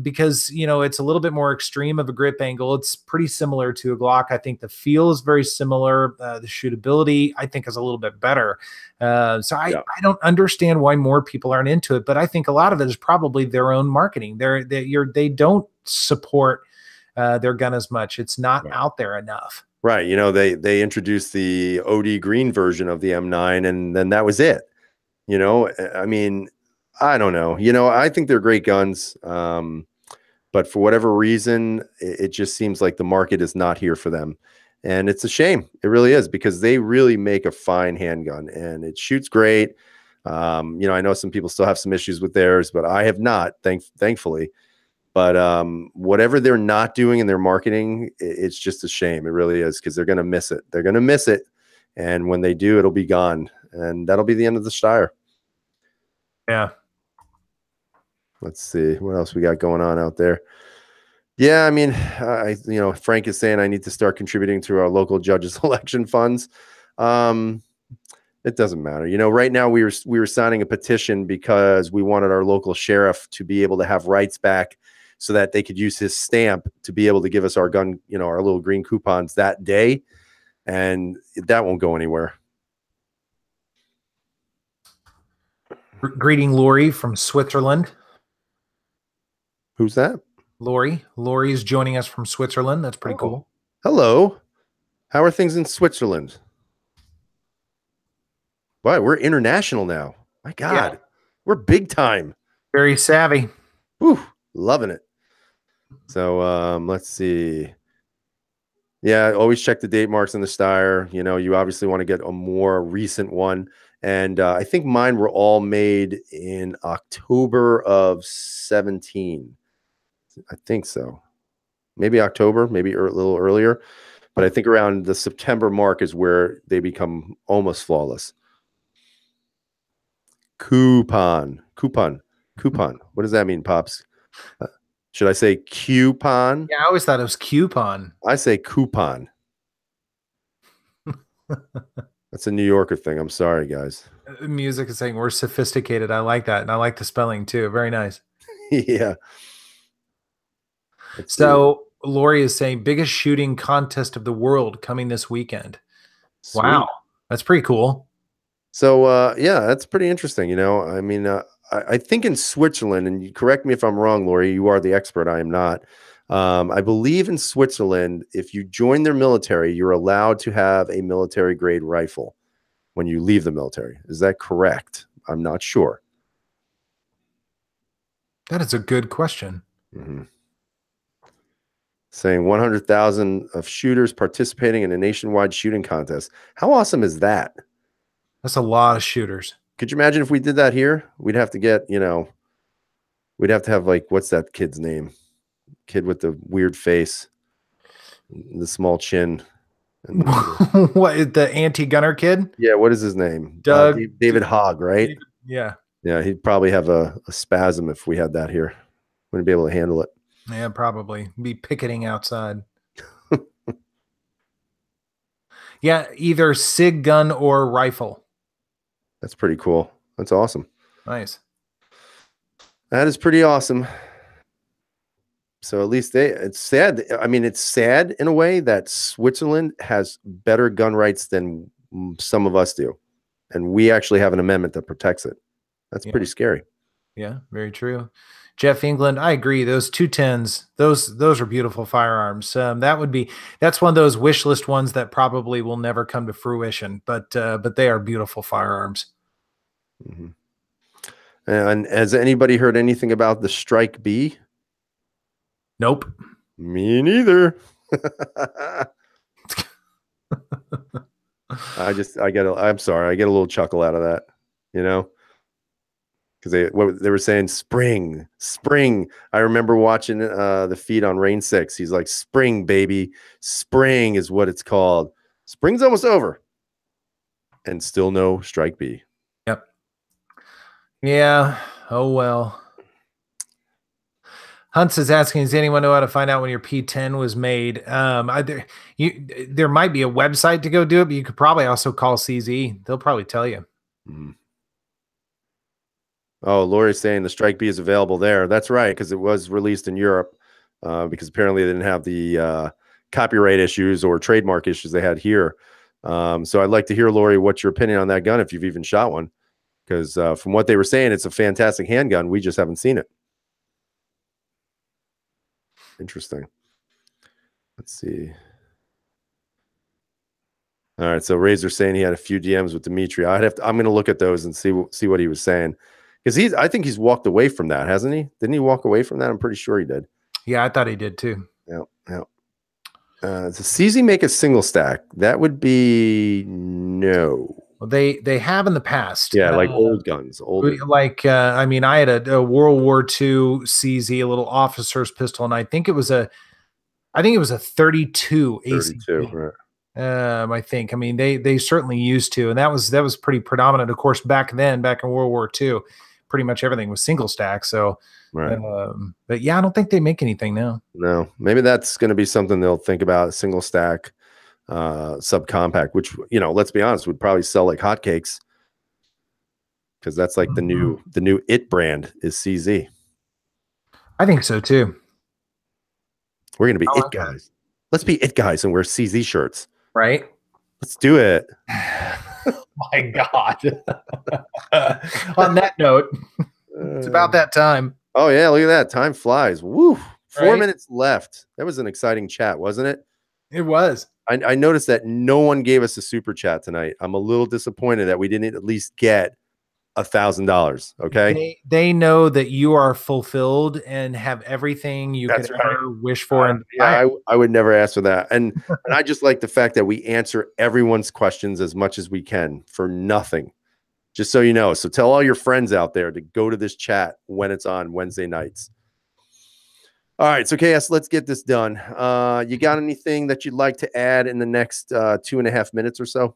Speaker 2: Because it's a little bit more extreme of a grip angle. It's pretty similar to a Glock. I think the feel is very similar. The shootability, I think, is a little bit better. I don't understand why more people aren't into it, but I think a lot of it is probably their own marketing. They don't support their gun as much. It's not out there enough.
Speaker 1: Right. They introduced the OD green version of the M9, and then that was it. I mean, I don't know. I think they're great guns. But for whatever reason, it just seems like the market is not here for them. And it's a shame. It really is, because they really make a fine handgun and it shoots great. I know some people still have some issues with theirs, but I have not, thankfully. But whatever they're not doing in their marketing, it's just a shame. It really is, because they're going to miss it. They're going to miss it. And when they do, it'll be gone. And that'll be the end of the Steyr.
Speaker 2: Yeah.
Speaker 1: Let's see what else we got going on out there. Yeah, I mean, Frank is saying I need to start contributing to our local judges election funds. It doesn't matter. Right now we were signing a petition because we wanted our local sheriff to be able to have rights back, so that they could use his stamp to be able to give us our gun, our little green coupons that day, and that won't go anywhere.
Speaker 2: Greeting Lori from Switzerland.
Speaker 1: Who's that?
Speaker 2: Lori. Lori is joining us from Switzerland. That's pretty cool.
Speaker 1: Hello. How are things in Switzerland? Wow, we're international now. My God. Yeah. We're big time.
Speaker 2: Very savvy.
Speaker 1: Whew, loving it. So let's see. Yeah, always check the date marks in the Steyr. You obviously want to get a more recent one. And I think mine were all made in October of 17. I think so. Maybe October, maybe a little earlier. But I think around the September mark is where they become almost flawless. Coupon. What does that mean, Pops? Should I say coupon?
Speaker 2: Yeah, I always thought it was coupon.
Speaker 1: I say coupon. That's a New Yorker thing. I'm sorry, guys.
Speaker 2: Music is saying we're sophisticated. I like that. And I like the spelling too. Very nice.
Speaker 1: Yeah.
Speaker 2: So Lori is saying biggest shooting contest of the world coming this weekend. Sweet. Wow. That's pretty cool.
Speaker 1: So, yeah, that's pretty interesting. I mean, I think in Switzerland, and you correct me if I'm wrong, Lori, you are the expert. I am not. I believe in Switzerland, if you join their military, you're allowed to have a military grade rifle when you leave the military. Is that correct? I'm not sure.
Speaker 2: That is a good question.
Speaker 1: Mm-hmm. Saying 100,000 of shooters participating in a nationwide shooting contest. How awesome is that?
Speaker 2: That's a lot of shooters.
Speaker 1: Could you imagine if we did that here? We'd have to get, we'd have to have, like, what's that kid's name? Kid with the weird face, the small chin.
Speaker 2: What, the anti-gunner kid?
Speaker 1: Yeah, what is his name?
Speaker 2: Doug.
Speaker 1: David Hogg, right?
Speaker 2: Yeah.
Speaker 1: Yeah, he'd probably have a spasm if we had that here. Wouldn't be able to handle it.
Speaker 2: Yeah, probably. Be picketing outside. Yeah, either SIG gun or rifle.
Speaker 1: That's pretty cool. That's awesome.
Speaker 2: Nice.
Speaker 1: That is pretty awesome. So at least it's sad. I mean, it's sad in a way that Switzerland has better gun rights than some of us do. And we actually have an amendment that protects it. That's pretty scary.
Speaker 2: Yeah, very true. Jeff England, I agree. Those 210s, those are beautiful firearms. That's one of those wish list ones that probably will never come to fruition, but they are beautiful firearms.
Speaker 1: Mm-hmm. And has anybody heard anything about the Strike B?
Speaker 2: Nope.
Speaker 1: Me neither. I'm sorry. I get a little chuckle out of that, because they were saying spring. I remember watching the feed on Rain 6. He's like, spring, baby. Spring is what it's called. Spring's almost over. And still no Strike B.
Speaker 2: Yep. Yeah. Oh, well. Hunts is asking, does anyone know how to find out when your P10 was made? There might be a website to go do it, but you could probably also call CZ. They'll probably tell you.
Speaker 1: Oh, Lori's saying the Strike B is available there. That's right, because it was released in Europe, because apparently they didn't have the copyright issues or trademark issues they had here. So I'd like to hear, Lori, what's your opinion on that gun, if you've even shot one? Because from what they were saying, it's a fantastic handgun. We just haven't seen it. Interesting. Let's see. All right, so Razor saying he had a few DMs with Dimitri. I'm going to look at those and see what he was saying, because I think he's walked away from that, hasn't he? Didn't he walk away from that? I'm pretty sure he did.
Speaker 2: Yeah, I thought he did too.
Speaker 1: Yeah, yeah. Does CZ make a single stack? That would be no.
Speaker 2: Well, they have in the past.
Speaker 1: Yeah, like old guns.
Speaker 2: Like I mean, I had a World War II CZ, a little officer's pistol, and I think it was a 32 ACP.
Speaker 1: 32, right.
Speaker 2: I think. I mean, they certainly used to, and that was pretty predominant, of course, back then, back in World War II. Pretty much everything was single stack. So,
Speaker 1: right.
Speaker 2: But yeah, I don't think they make anything now.
Speaker 1: No, maybe that's going to be something they'll think about. Single stack, subcompact, which, you know, let's be honest, would probably sell like hotcakes, because that's like the new it brand is CZ.
Speaker 2: I think so too.
Speaker 1: We're going to be it guys. Let's be it guys and wear CZ shirts.
Speaker 2: Right.
Speaker 1: Let's do it.
Speaker 2: My God. On that note, it's about that time.
Speaker 1: Oh yeah, look at that. Time flies. Woo. 4 minutes left. That was an exciting chat, wasn't it?
Speaker 2: It was.
Speaker 1: I noticed that no one gave us a super chat tonight. I'm a little disappointed that we didn't at least get $1,000. Okay.
Speaker 2: They know that you are fulfilled and have everything you could ever wish for. And
Speaker 1: yeah, I would never ask for that. And I just like the fact that we answer everyone's questions as much as we can for nothing. Just so you know. So tell all your friends out there to go to this chat when it's on Wednesday nights. All right, so KS, let's get this done. You got anything that you'd like to add in the next 2.5 minutes or so?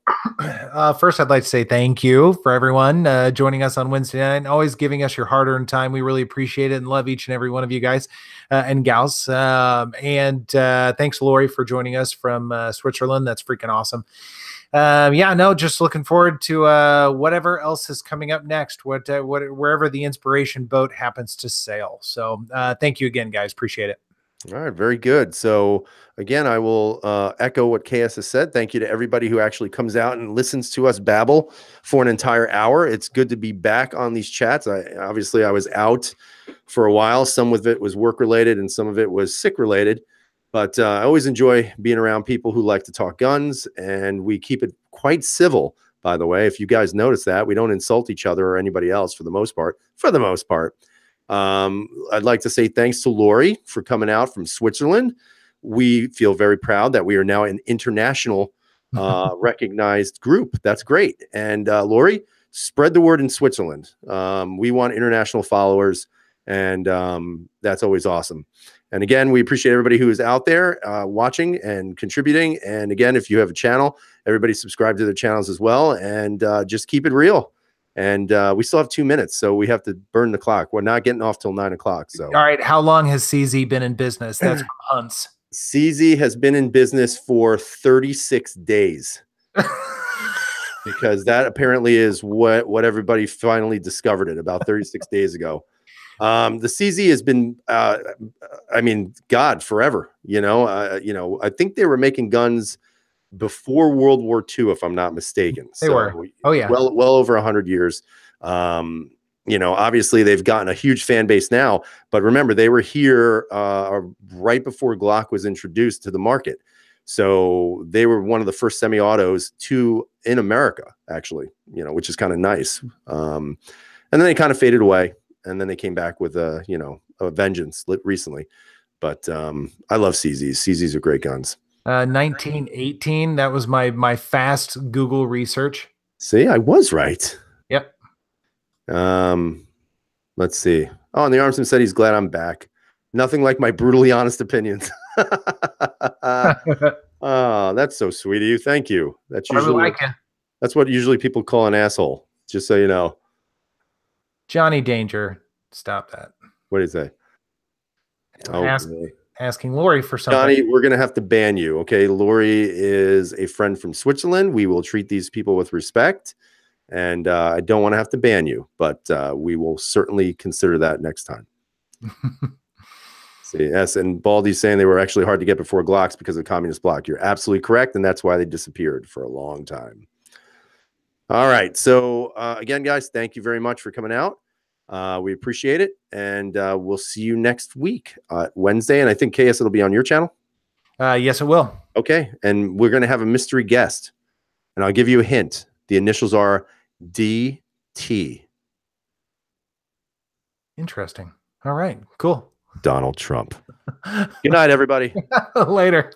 Speaker 2: First, I'd like to say thank you for everyone joining us on Wednesday night and always giving us your hard-earned time. We really appreciate it and love each and every one of you guys and gals. And thanks, Lori, for joining us from Switzerland. That's freaking awesome. Yeah, no, just looking forward to whatever else is coming up next, wherever the inspiration boat happens to sail. So thank you again, guys. Appreciate it.
Speaker 1: All right, very good. So again, I will echo what KS has said. Thank you to everybody who actually comes out and listens to us babble for an entire hour. It's good to be back on these chats. Obviously I was out for a while. Some of it was work related and some of it was sick related. But I always enjoy being around people who like to talk guns, and we keep it quite civil, by the way. If you guys notice that, we don't insult each other or anybody else for the most part. I'd like to say thanks to Lori for coming out from Switzerland. We feel very proud that we are now an international recognized group. That's great. And Lori, spread the word in Switzerland. We want international followers, and that's always awesome. And again, we appreciate everybody who is out there watching and contributing. And again, if you have a channel, everybody subscribe to their channels as well, and just keep it real. And we still have 2 minutes, so we have to burn the clock. We're not getting off till 9 o'clock. So,
Speaker 2: all right, how long has CZ been in business? That's from Hunts.
Speaker 1: CZ has been in business for 36 days. Because that apparently is what everybody finally discovered it about 36 days ago. The CZ has been, I mean, God, forever. You know, I think they were making guns before World War II, if I'm not mistaken.
Speaker 2: They were. Oh yeah.
Speaker 1: Well over 100 years. You know, obviously they've gotten a huge fan base now, but remember they were here right before Glock was introduced to the market. So they were one of the first semi-autos in America, actually, you know, which is kind of nice. And then they kind of faded away. And then they came back with a vengeance recently. But I love CZs. CZs are great guns.
Speaker 2: 1918. That was my fast Google research.
Speaker 1: See, I was right.
Speaker 2: Yep.
Speaker 1: Let's see. Oh, and the Armsman said he's glad I'm back. Nothing like my brutally honest opinions. Oh, that's so sweet of you. Thank you. That's usually that's what usually people call an asshole. Just so you know.
Speaker 2: Johnny Danger, stop that.
Speaker 1: What did he say? Okay.
Speaker 2: Asking Lori for something.
Speaker 1: Johnny, we're going to have to ban you. Okay. Lori is a friend from Switzerland. We will treat these people with respect. And I don't want to have to ban you, but we will certainly consider that next time. See, yes, and Baldy's saying they were actually hard to get before Glocks because of the communist bloc. You're absolutely correct, and that's why they disappeared for a long time. All right, so again, guys, thank you very much for coming out. We appreciate it, and we'll see you next week, Wednesday, and I think KS it'll be on your channel.
Speaker 2: Yes, it will.
Speaker 1: Okay, and we're going to have a mystery guest, and I'll give you a hint. The initials are DT.
Speaker 2: Interesting. All right, cool.
Speaker 1: Donald Trump. Good night, everybody.
Speaker 2: Later.